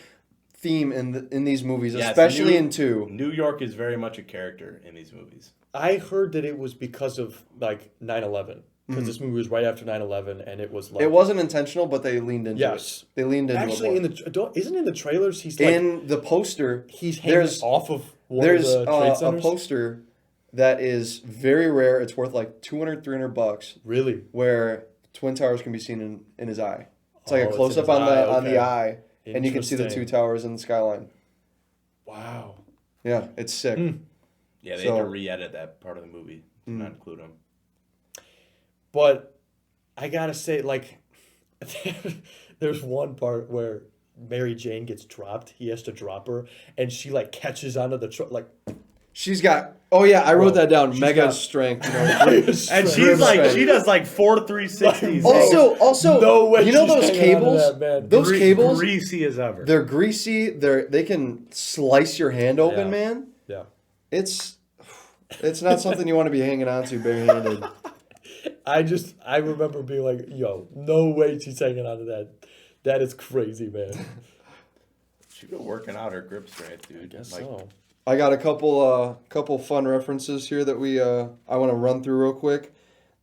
theme in these movies, Yes, especially in 2. New York is very much a character in these movies. I heard that it was because of like 9/11. Because this movie was right after 9/11, and it was like It wasn't intentional, but they leaned into Yes. it. They leaned into actually it. in the isn't in the trailers he's like In the poster, he's hanging there's off of one there's of the trade a centers. poster that is very rare. It's worth like $200-$300, Really? where Twin Towers can be seen in his eye. It's like Oh, a it's close in up his on eye, the okay. eye, and you can see the 2 Interesting. towers in the skyline. Wow. Yeah, it's sick. Yeah, they So- had to re-edit that part of the movie to not include him. But I gotta say, like, there's one part where Mary Jane gets dropped. He has to drop her, and she like catches onto the truck, like She's got. Oh yeah, I wrote that down. Mega got- strength. And she's like, she does like 4 360s. Also, No way you know she's those hanging on to cables? that, man. Those cables, greasy as ever. they're greasy. They can slice your hand open, Yeah. man. Yeah. It's not something you want to be hanging on to barehanded. I remember being like, yo, no way she's hanging on to that. That is crazy, man. She's been working out her grip strength, dude. Guess Like, so. I got a couple fun references here that I want to run through real quick.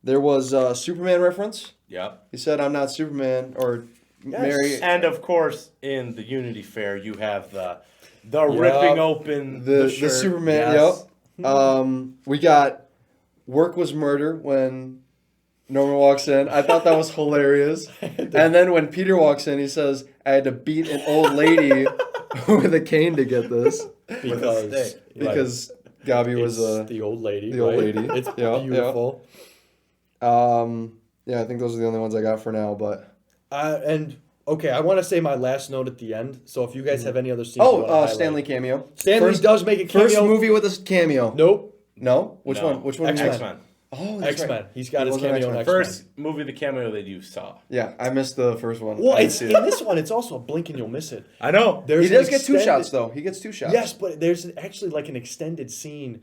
There was a Superman reference. Yep. He said, "I'm not Superman," or Mary. And of course, in the Unity Fair, you have the ripping open the The shirt. Superman. Yes. Yep. We got "Work was murder" when Norman walks in. I thought that was hilarious. And then when Peter walks in, he says, "I had to beat an old lady with a cane to get this." Because Gabi was the old lady. the old right? lady. It's Yeah, beautiful. yeah, I think those are the only ones I got for now. But And okay, I want to say my last note at the end. So if you guys have any other scenes, you wanna highlight. Stanley cameo. Stanley does make a cameo. First movie with a cameo. Nope. No, which No. one? Which one? X-Men. X-Men. Oh, that's X-Men. right. He's got He his was in cameo in X-Men. X-Men. First movie, the cameo that you saw. Yeah, I missed the first one. Well, I didn't it's see in it. this one. It's also a blink and you'll miss it. I know. There's He an does get two extended- shots though. He gets 2 shots. Yes, but there's actually like an extended scene,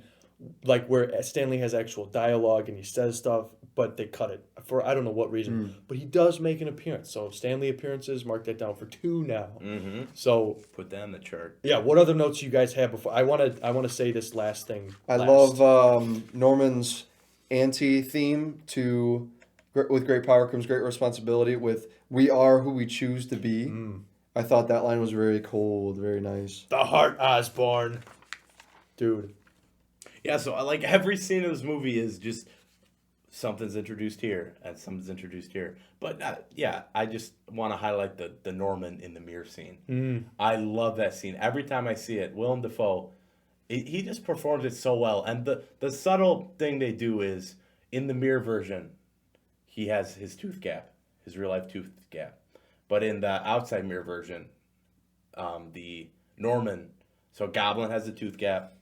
like where Stanley has actual dialogue and he says stuff, but they cut it for I don't know what reason. But he does make an appearance. So Stanley appearances, mark that down for 2 now. Mm-hmm. So Put that in the chart. yeah, what other notes you guys have before I want to say this last thing. I last. love Norman's anti-theme to "With great power comes great responsibility." With "We are who we choose to be." I thought that line was very cold, very nice. the Heart Osborne, dude. Yeah, so like every scene of this movie is just something's introduced here and something's introduced here. But yeah, I just want to highlight the Norman in the mirror scene. I love that scene. Every time I see it, Willem Dafoe, he just performs it so well. And the subtle thing they do is in the mirror version, he has his tooth gap, his real life tooth gap. But in the outside mirror version, the Norman, so Goblin has a tooth gap.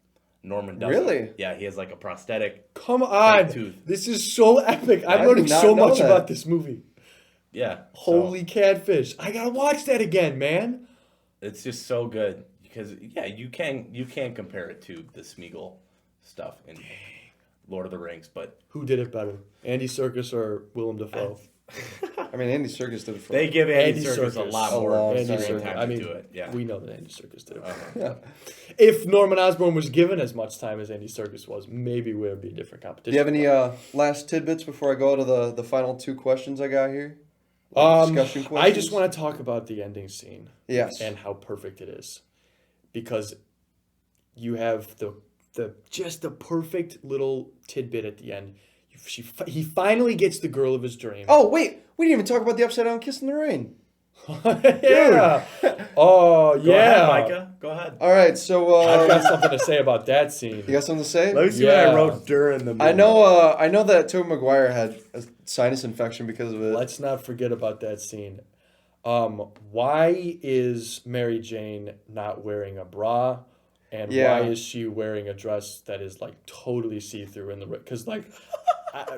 Norman doesn't. Really? Yeah, he has like a prosthetic. Come on, tooth. this is so epic. I'm I learning did not so know much that. about this movie. Yeah. Holy catfish! I gotta watch that again, man. It's just so good because yeah, you can compare it to the Smeagol stuff in Lord of the Rings, but Who did it better, Andy Serkis or Willem Dafoe? I mean, Andy Serkis did it for. they give Andy, Andy Serkis a Serkis. lot A more lot. Andy screen Serkis. time I to mean, do it. Yeah. we know that Andy Serkis did it. Yeah. If Norman Osborn was given as much time as Andy Serkis was, maybe we would be a different competition. Do you have any last tidbits before I go to the final 2 questions I got here? Discussion questions. I just want to talk about the ending scene. Yes. And how perfect it is, because you have just the perfect little tidbit at the end. He finally gets the girl of his dream. Oh wait, we didn't even talk about the upside down kiss in the rain. yeah. Oh Go ahead, yeah. Micah. Go ahead. All right, so I've got something to say about that scene. you got something to say? Let me see what I Yeah. wrote during the movie. I know that Tobey Maguire had a sinus infection because of it. Let's not forget about that scene. Why is Mary Jane not wearing a bra? And Yeah. why is she wearing a dress that is like totally see-through in the because like,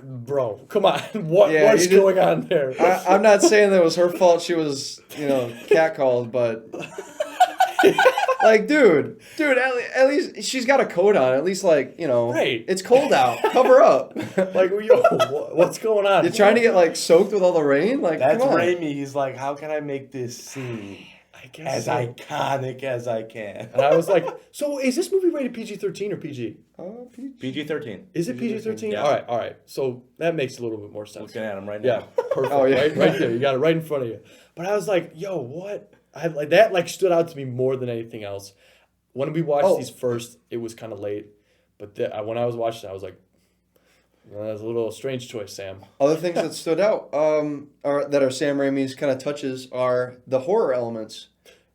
bro, come on, what's you did- going on there? I'm not saying that it was her fault. She was, catcalled, but like, dude, at least she's got a coat on. At least, like, Right. It's cold out. Cover up. Like, yo, what's going on? You're trying to get like soaked with all the rain. Like, That's come on. Raimi. He's like, how can I make this scene I guess as so. iconic as I can? And I was like, so is this movie rated PG-13 or PG? PG-13. Is it PG-13? Yeah. All right. So that makes a little bit more sense. Looking at him right Yeah, now. perfect. Oh, yeah. Right there. You got it right in front of you. But I was like, yo, what? That stood out to me more than anything else. When we watched these first, it was kind of late. But when I was watching, I was like, well, that's a little strange choice, Sam. Other things that stood out that are Sam Raimi's kind of touches are the horror elements.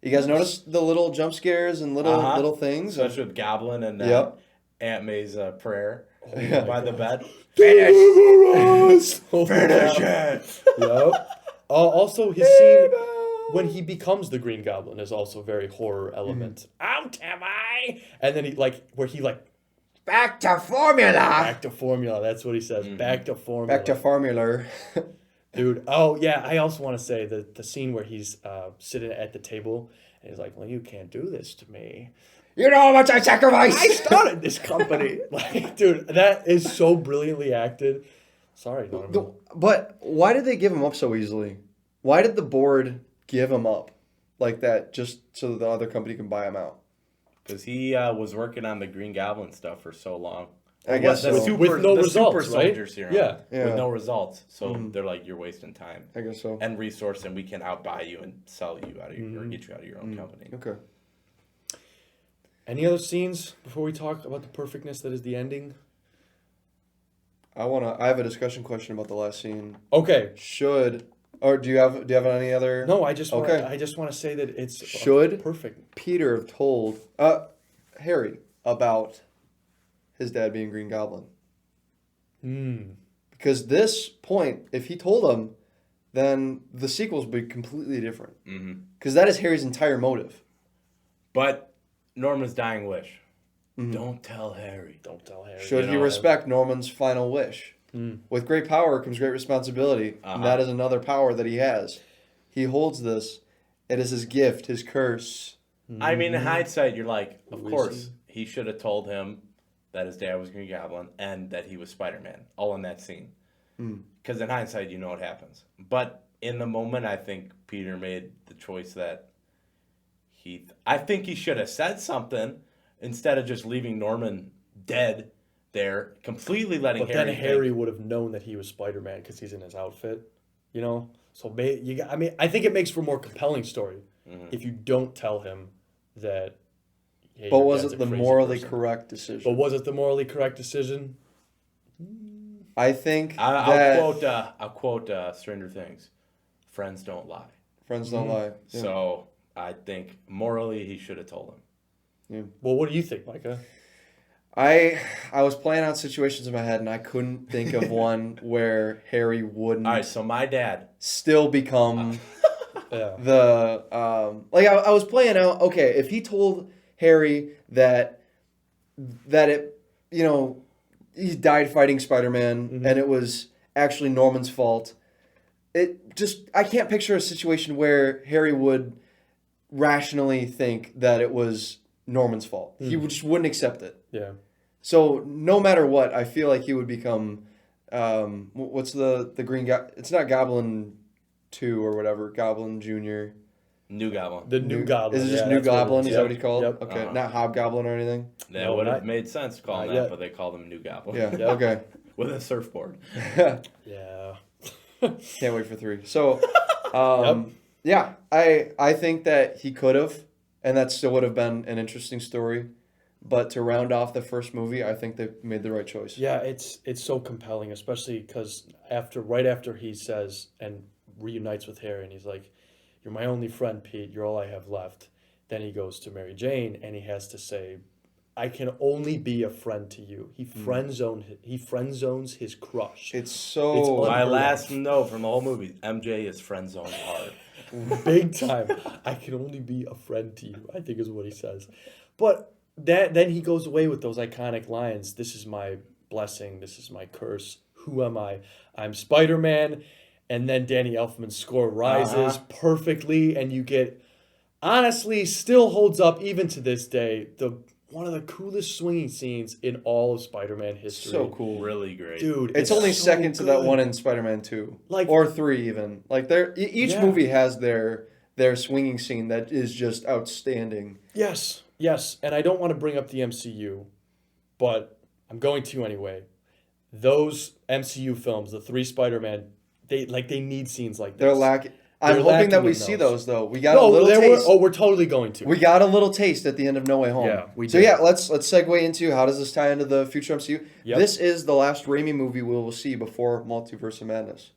You guys notice the little jump scares and little things? Especially with Goblin and Yep. Aunt May's prayer Yeah. by the bed. Finish it! Yep. Also, his scene when he becomes the Green Goblin is also very horror element. Out am I? And then where he Back to formula. Back to formula. That's what he says. Back to formula. Back to formula. Dude. Oh, yeah. I also want to say that the scene where he's sitting at the table and he's like, well, you can't do this to me. You know how much I sacrificed. I started this company. Like, dude, that is so brilliantly acted. Sorry, Norman. But why did they give him up so easily? Why did the board give him up like that just so that the other company can buy him out? Because he was working on the Green Goblin stuff for so long. I guess the so. super, With no the results, super right? soldier serum. Yeah. With no results. So they're like, you're wasting time. I guess so. And resource, and we can outbuy you and sell you out of your, or get you out of your own company. Okay. Any other scenes before we talk about the perfectness that is the ending? I have a discussion question about the last scene. Okay. Do you have any other? No, I just want to say that it's perfect. Peter have told Harry about his dad being Green Goblin? Because this point, if he told him, then the sequels would be completely different. Because that is Harry's entire motive. But Norman's dying wish. Don't tell Harry. Don't tell Harry. Should he respect Norman's final wish? With great power comes great responsibility. And that is another power that he has. He holds this. It is his gift, his curse. I mean, in hindsight, you're like, of course, he should have told him that his dad was Green Goblin and that he was Spider-Man, all in that scene. Because in hindsight, you know what happens. But in the moment, I think Peter made the choice that I think he should have said something instead of just leaving Norman dead there, completely letting Harry. But then Harry would have known that he was Spider-Man because he's in his outfit, you know. So I think it makes for a more compelling story if you don't tell him that. Hey, but your was dad's it a the crazy morally person. correct decision? But was it the morally correct decision? I think I'll quote Stranger Things. Friends don't lie. Friends don't lie. Yeah. So I think morally he should have told him. Yeah. Well, what do you think, Micah? I was playing out situations in my head and I couldn't think of one where Harry wouldn't. All right, so my dad still become Yeah. the I was playing out. Okay, if he told Harry that it he died fighting Spider-Man and it was actually Norman's fault. I can't picture a situation where Harry would rationally think that it was Norman's fault. He just wouldn't accept it. Yeah. So no matter what, I feel like he would become what's the green guy? It's not Goblin 2 or whatever. Goblin Jr. New Goblin. The new Goblin. Is it just yeah, New that's what it Goblin? Is that what he's called? Yep. Okay, not Hobgoblin or anything. That No, would have not- made sense to call him not that, yet. but they called him New Goblin. Yeah. Okay. With a surfboard. Yeah. Can't wait for 3. So, yeah, I think that he could have, and that still would have been an interesting story. But to round off the first movie, I think they made the right choice. Yeah, it's so compelling, especially because right after he says and reunites with Harry, and he's like, "You're my only friend, Pete. You're all I have left." Then he goes to Mary Jane, and he has to say, "I can only be a friend to you." He friend zones his crush. It's so It's My last note from the whole movie: MJ is friend zoned hard. Big time. I can only be a friend to you, I think is what he says. But then he goes away with those iconic lines. This is my blessing. This is my curse. Who am I? I'm Spider-Man. And then Danny Elfman's score rises perfectly. And you get, honestly, still holds up even to this day, one of the coolest swinging scenes in all of Spider-Man history. so cool. Really great. Dude, It's only so second to that good. one in Spider-Man 2. Like- or 3 even. Like each movie has their swinging scene that is just outstanding. Yes. And I don't want to bring up the MCU, but I'm going to anyway. Those MCU films, the 3 Spider-Man, they need scenes like this. They're lacking. I'm They're hoping that lacking we in see those. those though. We got a little taste. we're totally going to. We got a little taste at the end of No Way Home. Yeah, we So did. yeah, let's segue into how does this tie into the future MCU? Yep. This is the last Raimi movie we will see before Multiverse of Madness.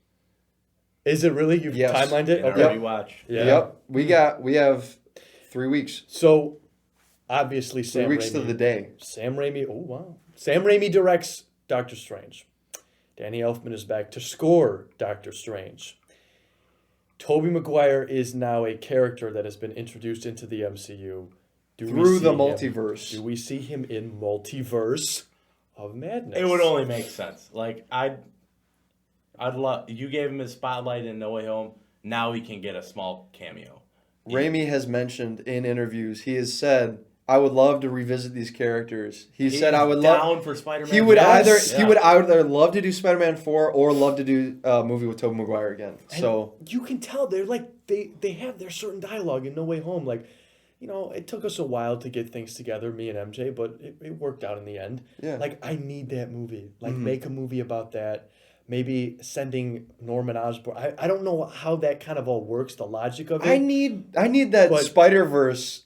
Is it really? You've Yes. timelined it? And Okay. already watch. Yeah. Yep. We have 3 weeks. So, obviously, 3 Sam weeks Raimi. to the day. Sam Raimi. Oh wow. Sam Raimi directs Doctor Strange. Danny Elfman is back to score Doctor Strange. Tobey Maguire is now a character that has been introduced into the MCU. Through the see him- multiverse. Do we see him in Multiverse of Madness. It would only make sense. Like I'd love you gave him his spotlight in No Way Home. Now he can get a small cameo. Raimi has mentioned in interviews, he has said, I would love to revisit these characters. He said I would love down for Spider-Man. he would Yes. he would either love to do Spider-Man 4 or love to do a movie with Tobey Maguire again. And So you can tell they're like they have their certain dialogue in No Way Home. Like, it took us a while to get things together, me and MJ, but it worked out in the end. Yeah. Like, I need that movie. Like, make a movie about that. Maybe sending Norman Osborn. I don't know how that kind of all works, the logic of it. I need that But- Spider-Verse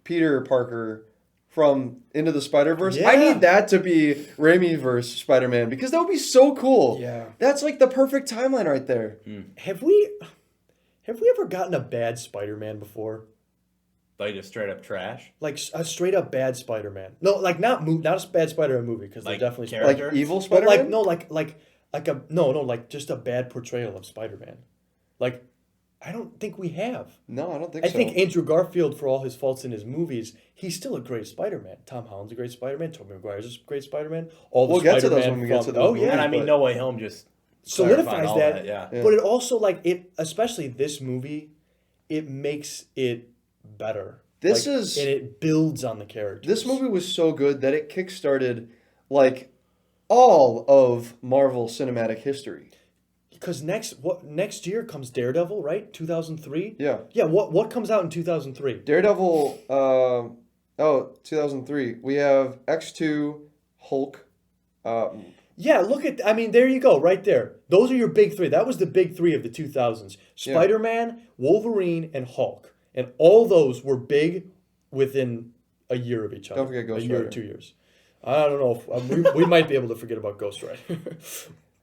Peter Parker from Into the Spider-Verse. I Yeah. need that to be Raimi-verse Spider-Man because that would be so cool. Yeah. That's like the perfect timeline right there. Have we ever gotten a bad Spider-Man before? Like just straight up trash. Like a straight up bad Spider-Man. No, like not a bad Spider-Man movie because Like they're definitely character? Like evil But Spider-Man? like just a bad portrayal of Spider-Man. Like, I don't think we have. No, I don't think I so. think Andrew Garfield, for all his faults in his movies, he's still a great Spider-Man. Tom Holland's a great Spider-Man. Tobey Maguire's a great Spider-man. All the We'll get to those Spider-Man when we get to those Oh movies. yeah, And I mean, but- No Way Home just solidifies clarified all that. Yeah. Yeah. But it also especially this movie, it makes it better. This Like, is- and it builds on the characters. This movie was so good that it kickstarted like all of Marvel cinematic history. Because next year comes Daredevil, right? 2003. Yeah. Yeah. What comes out in 2003? Daredevil 2003. We have X2, Hulk, Yeah, there you go, right there. Those are your big three. That was the big three of the 2000s. Yeah. Spider-Man, Wolverine, and Hulk. And all those were big within a year of each other. Don't forget Ghost A year or Rider. 2 years. I don't know if we might be able to forget about Ghost Rider.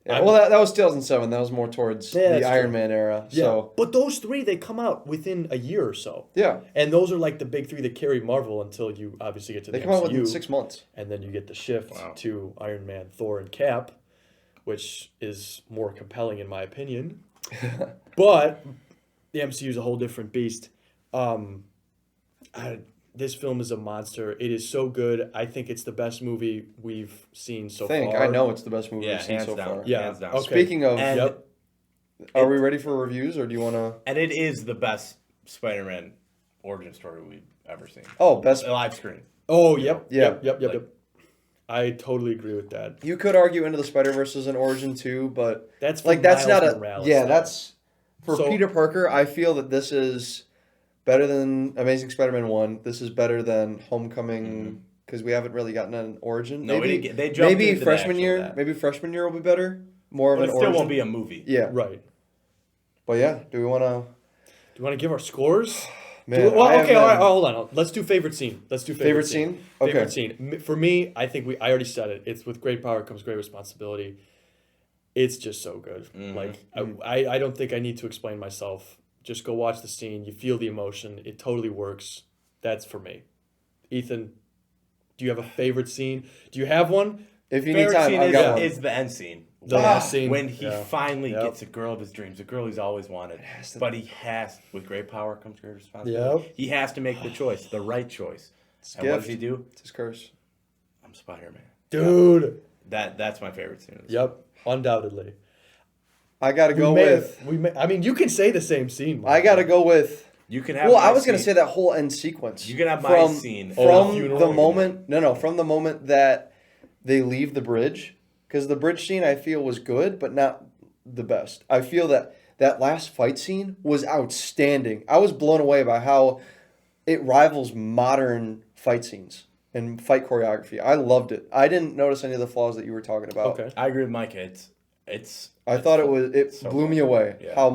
Yeah, well, that was 2007. That was more towards Yeah, the that's Iron true. Man era. Yeah, So but those three, they come out within a year or so. yeah, And those are like the big three that carry Marvel until you obviously get to the they come out MCU. within 6 months. And then you get the shift Wow. to Iron Man, Thor, and Cap, which is more compelling in my opinion. But the MCU is a whole different beast. This film is a monster. It is so good. I think it's the best movie we've seen so far. I know it's the best movie Yeah, we've seen hands so down. far. Yeah. Hands down. Okay. Speaking of, And, Yep. are we ready for reviews or do you want to? and it is the best Spider-Man origin story we've ever seen. Oh, best. Live screen. Oh, yep. Yeah. Yep. I totally agree with that. You could argue Into the Spider-Verse is an origin too, but That's like from that's Miles not a Morales, yeah. though. That's for So- Peter Parker. I feel that this is better than Amazing Spider-Man 1. This is better than Homecoming because we haven't really gotten an origin. No, we didn't get- they jumped maybe into the freshman actual year. that. Maybe freshman year will be better. More of But an it still origin. won't be a movie. Yeah, Right. but yeah. Do we want to? Do you want to give our scores? Man, Well, I okay, have all right, been- hold on. Let's do favorite scene. Let's do favorite scene? Okay. Favorite scene. For me, I think I already said it. It's with great power comes great responsibility. It's just so good. Like I don't think I need to explain myself. Just go watch the scene. You feel the emotion. It totally works. That's for me. Ethan, do you have a favorite scene? Do you have one? If you need Favorite time, scene I've got one. is the end scene. The last scene. When he Yeah. finally Yep. gets a girl of his dreams, a girl he's always wanted. But he has, with great power comes great responsibility. Yep. He has to make the choice, the right choice. And what does he gift. do? It's his curse. I'm Spider-Man. Dude. That's my favorite scene. Yep. Undoubtedly. I got to go I mean, you can say the same scene. Mike. I got to go with. You can have. Well, my I was going to scene. say that whole end sequence. You can have my scene. From funeral. the moment. No, from the moment that they leave the bridge. Because the bridge scene I feel was good, but not the best. I feel that last fight scene was outstanding. I was blown away by how it rivals modern fight scenes and fight choreography. I loved it. I didn't notice any of the flaws that you were talking about. Okay. I agree with Mike. It's. I thought it so blew me away Yeah. how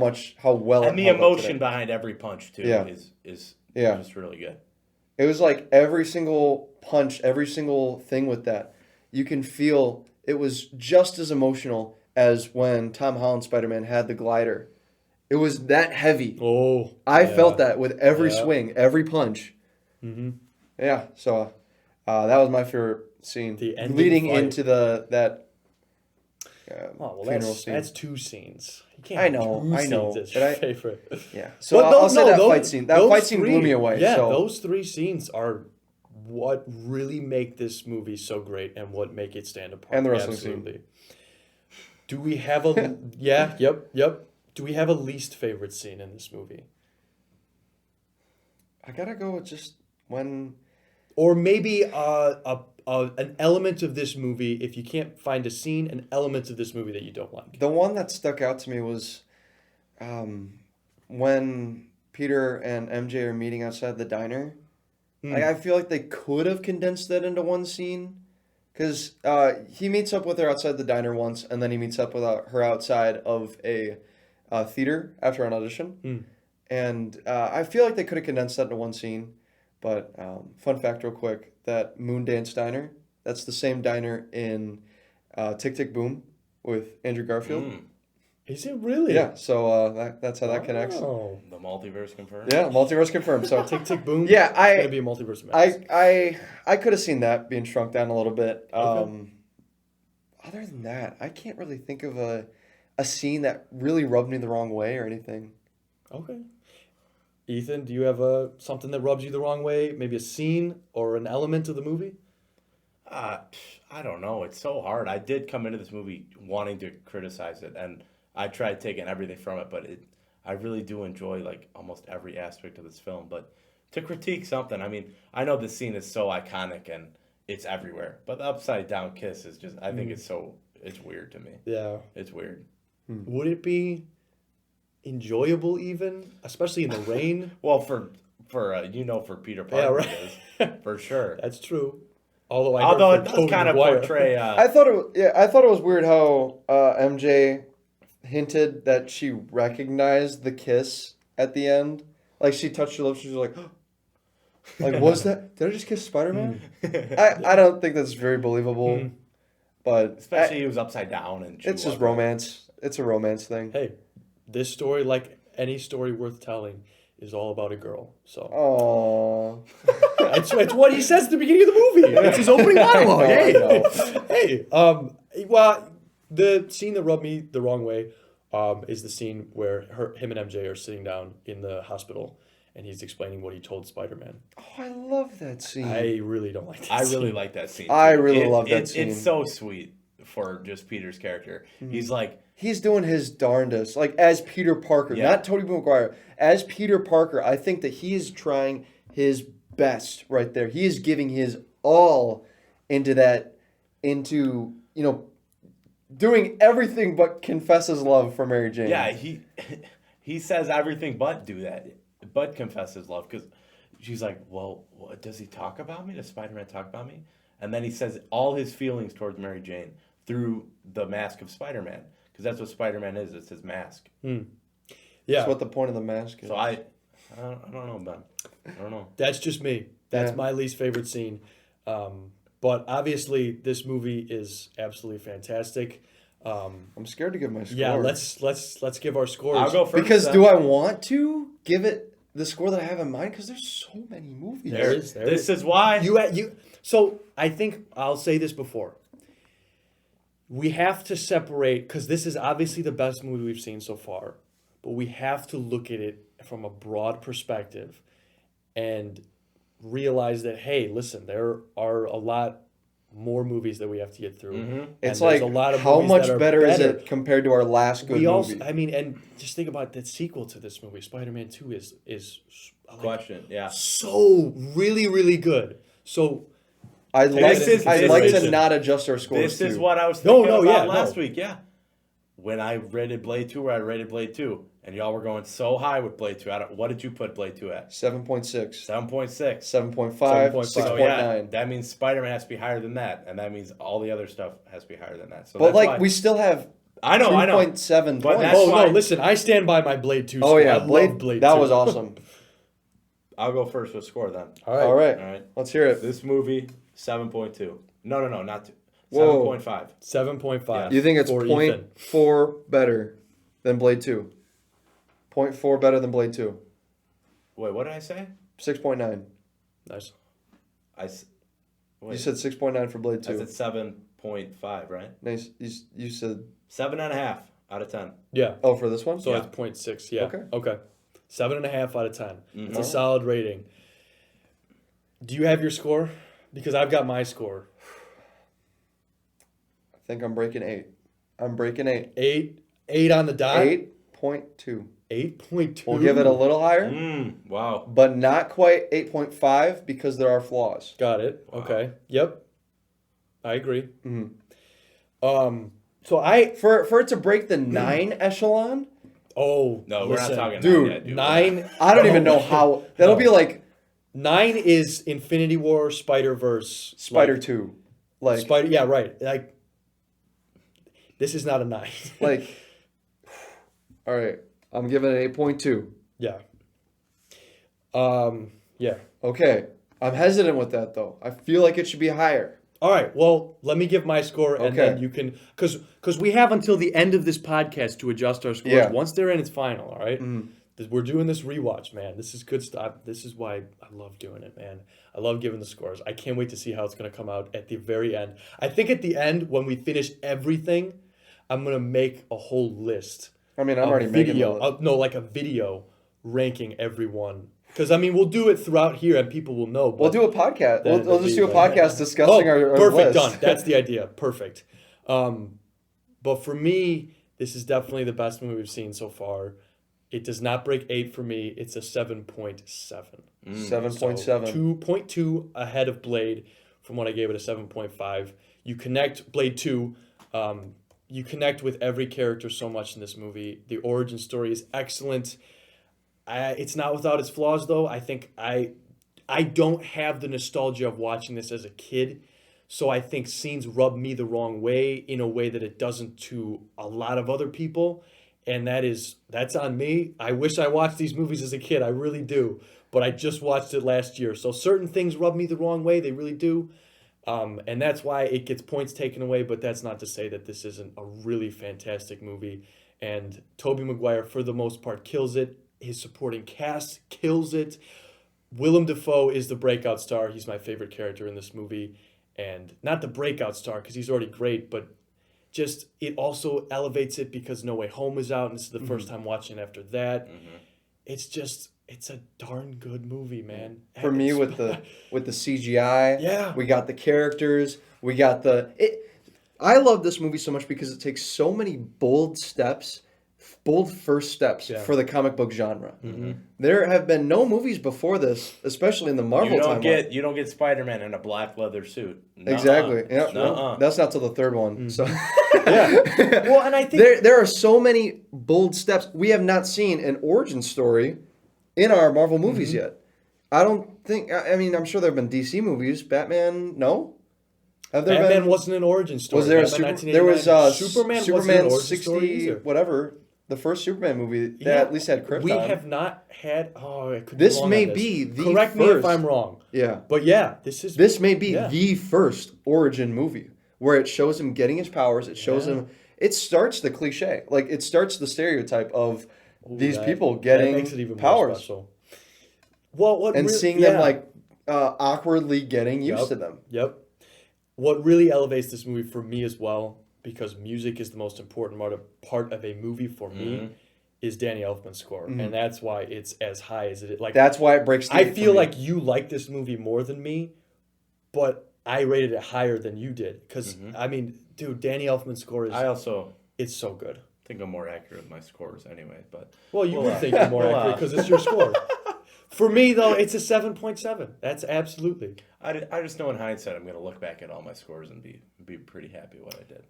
well And the it held up emotion today. behind every punch too Yeah. is Yeah. just really good. It was like every single punch, every single thing with that. You can feel it was just as emotional as when Tom Holland Spider-Man had the glider. It was that heavy. Oh. I yeah. felt that with every Yeah. swing, every punch. Mm-hmm. Yeah, so that was my favorite scene. The ending leading fight. into that Oh, well, funeral scene. that's two scenes. You can't I have know, two I know, scenes as but your I- favorite. Yeah. So But I'll say that those- fight scene. That those fight scene three- blew me away. Yeah, so. those three scenes are what really make this movie so great and what make it stand apart. And the wrestling Absolutely. Do we have a yep. Do we have a least favorite scene in this movie? I gotta go with just when. Or maybe an element of this movie, if you can't find a scene, an element of this movie that you don't like. The one that stuck out to me was when Peter and MJ are meeting outside the diner. Like, I feel like they could have condensed that into one scene. Because he meets up with her outside the diner once, and then he meets up with her outside of a theater after an audition. And I feel like they could have condensed that into one scene. But fun fact real quick, that Moondance Diner, that's the same diner in Tick, Tick, Boom with Andrew Garfield. Is it really? Yeah, so that's how that connects. Oh. The multiverse confirmed. Yeah, multiverse confirmed. So Tick, tick, boom. Yeah, It's going to be a multiverse mess. I could have seen that being shrunk down a little bit. Okay. Other than that, I can't really think of a scene that really rubbed me the wrong way or anything. Okay. Ethan, do you have something that rubs you the wrong way? Maybe a scene or an element of the movie? I don't know. It's so hard. I did come into this movie wanting to criticize it, and I tried taking everything from it, but I really do enjoy like almost every aspect of this film. But to critique something, I mean, I know this scene is so iconic and it's everywhere, but the upside down kiss is just, I think it's weird to me. Yeah. It's weird. Would it be enjoyable even, especially in the rain? Well, for Peter Parker, Yeah, right. it is, for sure. That's true. Although It does kind of portray. I thought it was weird how MJ hinted that she recognized the kiss at the end. Like, she touched her lips, she was like, was that? Did I just kiss Spider-Man? I don't think that's very believable. But Especially he was upside down and it's just romance. It's a romance thing. Hey, this story, like any story worth telling, is all about a girl. So Aww. it's what he says at the beginning of the movie. It's his opening monologue. Hey, well, the scene that rubbed me the wrong way is the scene where him and MJ are sitting down in the hospital, and he's explaining what he told Spider-Man. Oh, I love that scene. I really don't like that I scene. really like that scene. I really love that scene. It's so sweet for just Peter's character. He's like, He's doing his darndest, like as Peter Parker, not Tobey Maguire. As Peter Parker, I think that he is trying his best right there. He is giving his all into doing everything but confess his love for Mary Jane. yeah, he says everything but do that, but confess his love, because she's like, well, does he talk about me? Does Spider-Man talk about me? And then he says all his feelings towards Mary Jane through the mask of Spider-Man, because that's what Spider-Man is. It's his mask. Yeah, That's what the point of the mask is. So I don't know, Ben. I don't know. that's just me. That's my least favorite scene. But obviously, this movie is absolutely fantastic. I'm scared to give my score. Yeah, let's give our scores. I'll go first. Because do I want to give it the score that I have in mind? Because there's so many movies. There is. This is why You. So I think I'll say this before. We have to separate, because this is obviously the best movie we've seen so far, but we have to look at it from a broad perspective and realize that, hey, listen, there are a lot more movies that we have to get through. And It's there's like, a lot of how movies much that are better is it compared to our last good We also, movie? I mean, and just think about the sequel to this movie, Spider-Man 2 is like, question. Yeah. so really, really good. So I'd like this to is- not adjust our scores. This is too. what I was No, thinking no, about yeah, last no. week. Yeah. When I rated Blade 2, I rated Blade 2. And y'all were going so high with Blade 2. What did you put Blade 2 at? 7.6, 7.6. 7.5, 7.5. So yeah, 6.9. that means Spider-Man has to be higher than that. And that means all the other stuff has to be higher than that. So But that's like why, we still have I know. 2.7 But points. that's oh why- no, listen, I stand by my Blade 2 Oh score. yeah, I love Blade that 2. was awesome. I'll go first with score then. All right. All right, All right. let's hear it. This movie, 7.2. No, not 2. Whoa. 7.5. 7.5. You think it's for Ethan. 0.4 better than Blade 2? 0.4 better than Blade 2. Wait, what did I say? 6.9. Nice. You said 6.9 for Blade 2. I said 7.5, right? Nice. You said 7.5 out of 10. Yeah. oh for this one. So Yeah. it's 0.6. Yeah. Okay. Okay. 7.5 out of 10. Mm-hmm. It's a solid rating. Do you have your score? Because I've got my score. I think I'm breaking 8. I'm breaking 8. 8 on the dot. 8.2. 8.2. We'll give it a little higher, Wow. but not quite 8.5 because there are flaws. Got it. Wow. Okay. Yep. I agree. Mhm. So I For it to break the 9 echelon, oh No, listen, we're not talking dude, that yet, dude. 9. I don't even know how. That'll be like 9 is Infinity War, Spider-Verse, Spider 2. Like Spider. Yeah, right. Like this is not a 9. like all right, I'm giving it 8.2. yeah. Yeah. Okay. I'm hesitant with that though. I feel like it should be higher. All right. Well, let me give my score, and Okay. then you can, because we have until the end of this podcast to adjust our scores. Yeah. Once they're in, it's final. All right? We're doing this rewatch, man. This is good stuff. This is why I love doing it, man. I love giving the scores. I can't wait to see how it's going to come out at the very end. I think at the end, when we finish everything, I'm going to make a whole list. I mean, I'm of already making video. the list. No, like a video ranking everyone. Because I mean, we'll do it throughout here, and people will know. But We'll do a podcast. then We'll it'll just be do a like- podcast discussing our perfect, list. done. That's the idea. Perfect. But for me, this is definitely the best movie we've seen so far. It does not break 8 for me. It's a 7.7. 7.7. 2.2 ahead of Blade from what I gave it a 7.5. You connect Blade 2. You connect with every character so much in this movie. The origin story is excellent. It's not without its flaws, though. I think I don't have the nostalgia of watching this as a kid. So I think scenes rub me the wrong way in a way that it doesn't to a lot of other people. And that's on me. I wish I watched these movies as a kid. I really do. But I just watched it last year. So certain things rub me the wrong way. They really do. And that's why it gets points taken away. But that's not to say that this isn't a really fantastic movie. And Tobey Maguire, for the most part, kills it. His supporting cast kills it. Willem Dafoe is the breakout star. He's my favorite character in this movie. And not the breakout star because he's already great, but just it also elevates it because No Way Home is out, and this is the first time watching it after that. It's a darn good movie, man. For me, with the CGI, Yeah. we got the characters, we got I love this movie so much because it takes so many bold first steps Yeah. for the comic book genre. There have been no movies before this, especially in the Marvel You don't timeline. get Spider-Man in a black leather suit. Nuh-uh. Exactly. Yeah, Nuh-uh. that's not till the third one. So Well, and I think there are so many bold steps. We have not seen an origin story in our Marvel movies yet. I don't think. I mean, I'm sure there have been DC movies. Batman, no. Have there Batman been? wasn't an origin story. Was there a Batman there was 1989. Superman wasn't an Superman origin 60 story either. whatever, the first Superman movie that Yeah. at least had Krypton. We have not had. Oh, I could This be wrong may on this. be the Correct me if first. I'm wrong. Yeah. But yeah, this This may be Yeah. the first origin movie where it shows him getting his powers. It shows him. It starts the cliche, like it starts the stereotype of these people that getting makes it even more powers special. Well, what and really- seeing them like awkwardly getting used to them. Yep. What really elevates this movie for me as well, because music is the most important part of a movie for me, is Danny Elfman's score, and that's why it's as high as it is. Like That's why it breaks. The I eight for feel me. like you like this movie more than me, but I rated it higher than you did. Because I mean, dude, Danny Elfman's score is I also it's so good. think I'm more accurate with my scores anyway. But Well, you Well, would think you're more well, accurate because it's your score. For me, though, it's a 7.7. That's absolutely. I just know in hindsight I'm going to look back at all my scores and be pretty happy what I did.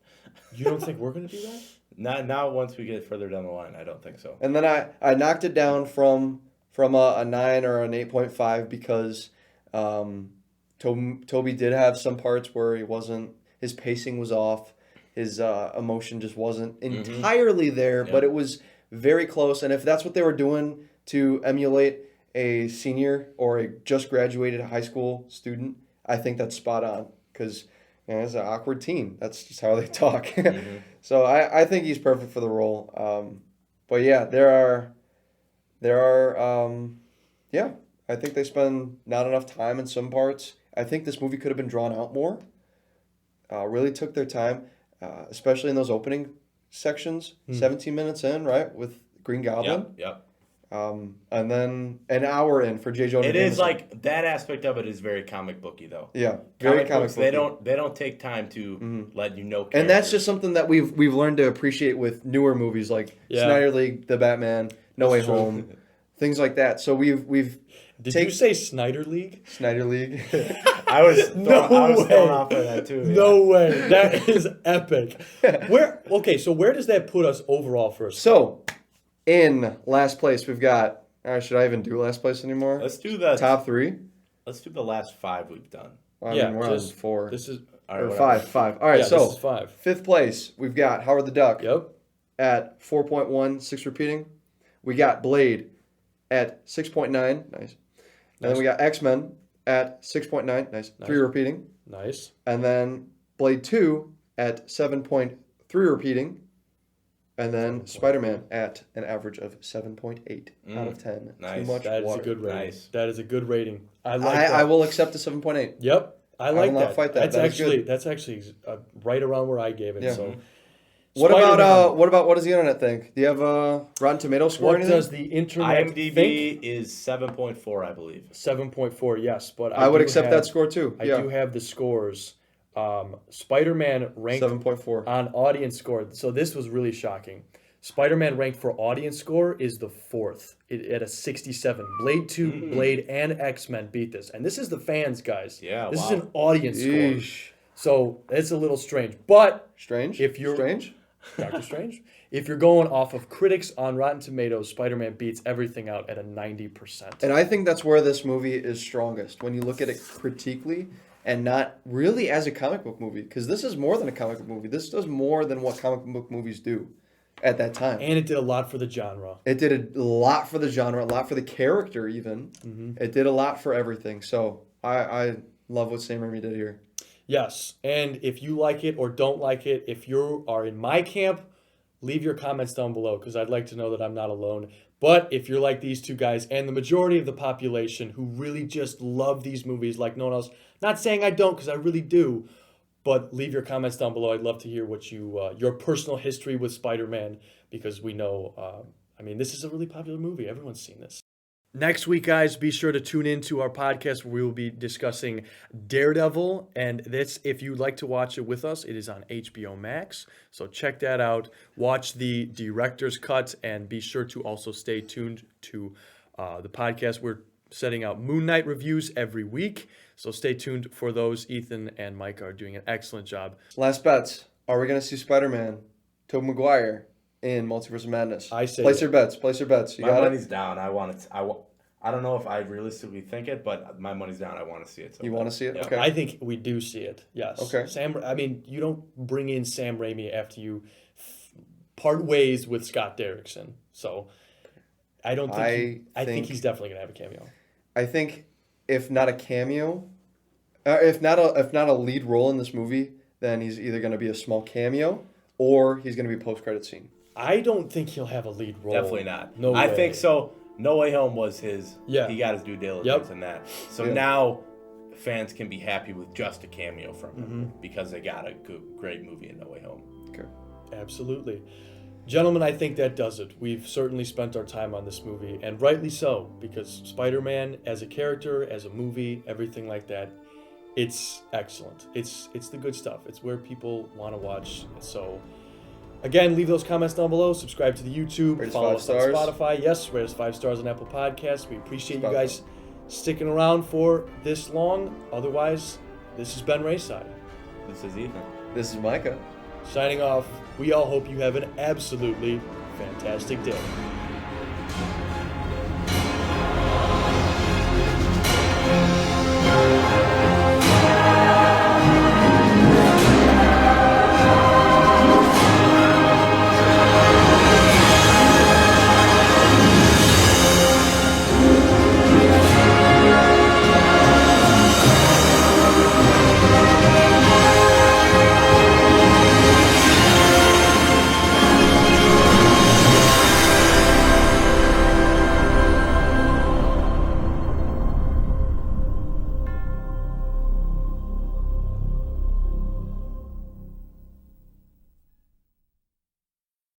You don't think we're going to do that? Not now. Once we get further down the line, I don't think so. And then I knocked it down from a 9 or an 8.5 because Toby did have some parts where his pacing was off, his emotion just wasn't entirely there, but it was very close. And if that's what they were doing to emulate a senior or a just graduated high school student, I think that's spot on because it's an awkward teen. That's just how they talk. So I think he's perfect for the role. But yeah, there are I think they spend not enough time in some parts. I think this movie could have been drawn out more. Really took their time, especially in those opening sections. 17 minutes in, right, with Green Goblin. Yep. And then an hour in for J. Jonah It is Jameson. like that aspect of it is very comic booky though. Yeah, very comic books, booky. they don't take time to let you know. And that's characters. just something that we've learned to appreciate with newer movies like Yeah. Snyder League, The Batman, No Way That's true. Home, things like that. So we've Did take you say Snyder League? Snyder League. I was No way. thrown off by that too. Yeah. No way. That is epic. So where does that put us overall for a So, in last place, we've got. Should I even do last place anymore? Let's do the Top 3. Let's do the last 5 we've done. Well, Yeah, we're on just- 4 This is All right, or whatever. 5. All right, yeah, so this is 5. 5th place, we've got Howard the Duck Yep. at 4.1, 6 repeating. We got Blade at 6.9, nice. And then we got X-Men at 6.9, nice. 3 repeating. Nice. And then Blade 2 at 7.3 repeating. And then Spider-Man at an average of 7.8 out of 10. Nice. Too much That is water. a good rating. Nice. That is a good rating. I like that. I will accept a 7.8. Yep. I like will that. not fight that. That's actually right around where I gave it. Yeah. So What Spider-Man. what does the internet think? Do you have a Rotten Tomatoes score? or What anything? does the internet IMDb think? is 7.4, I believe. 7.4, yes. But I would do accept have- that score too. I Yeah, do have the scores. Spider-Man ranked 7.4. on audience score. So this was really shocking. Spider-Man ranked for audience score is the 4th at a 67. Blade 2, Blade, and X-Men beat this. And this is the fans, guys. Yeah, This wow. is an audience Yeesh. score. So it's a little strange. But Strange. If you're- strange, Doctor Strange, if you're going off of critics on Rotten Tomatoes, Spider-Man beats everything out at a 90%. and I think that's where this movie is strongest when you look at it critically and not really as a comic book movie, because this is more than a comic book movie. This does more than what comic book movies do at that time. And it did a lot for the genre. It did a lot for the genre, a lot for the character, even. It did a lot for everything. So I love what Sam Raimi did here. Yes, and if you like it or don't like it, if you are in my camp, leave your comments down below because I'd like to know that I'm not alone. But if you're like these two guys and the majority of the population who really just love these movies like no one else, not saying I don't because I really do, but leave your comments down below. I'd love to hear what your personal history with Spider-Man because we know, this is a really popular movie. Everyone's seen this. Next week, guys, be sure to tune in to our podcast where we will be discussing Daredevil. And this, if you'd like to watch it with us, it is on HBO Max. So check that out. Watch the director's cut and be sure to also stay tuned to the podcast. We're setting out Moon Knight reviews every week. So stay tuned for those. Ethan and Mike are doing an excellent job. Last bets. Are we going to see Spider-Man, Tobey Maguire, in Multiverse of Madness? I say Place yeah. your bets. Place your bets. You My got money's it? down. I don't know if I realistically think it, but my money's down. I want to see it. So You bad. want to see it? Yeah. Okay. I think we do see it. Yes. Okay. You don't bring in Sam Raimi after you part ways with Scott Derrickson. So I don't think I think he's definitely gonna have a cameo. I think if not a cameo, if not a lead role in this movie, then he's either going to be a small cameo or he's going to be a post-credit scene. I don't think he'll have a lead role. Definitely not. No I way. think so. No Way Home was his. Yeah. He got his due diligence Yep. in that. So Yeah. now fans can be happy with just a cameo from him Mm-hmm. because they got a great movie in No Way Home. Okay. Absolutely. Gentlemen, I think that does it. We've certainly spent our time on this movie, and rightly so, because Spider-Man as a character, as a movie, everything like that, it's excellent. It's the good stuff. It's where people want to watch. So, again, leave those comments down below. Subscribe to the YouTube. Rate us Follow 5 us stars. on Spotify. Yes, rate us 5 stars on Apple Podcasts. We appreciate you Spotify. guys sticking around for this long. Otherwise, this has been Rayside. This is Ethan. This is Micah. Signing off, we all hope you have an absolutely fantastic day.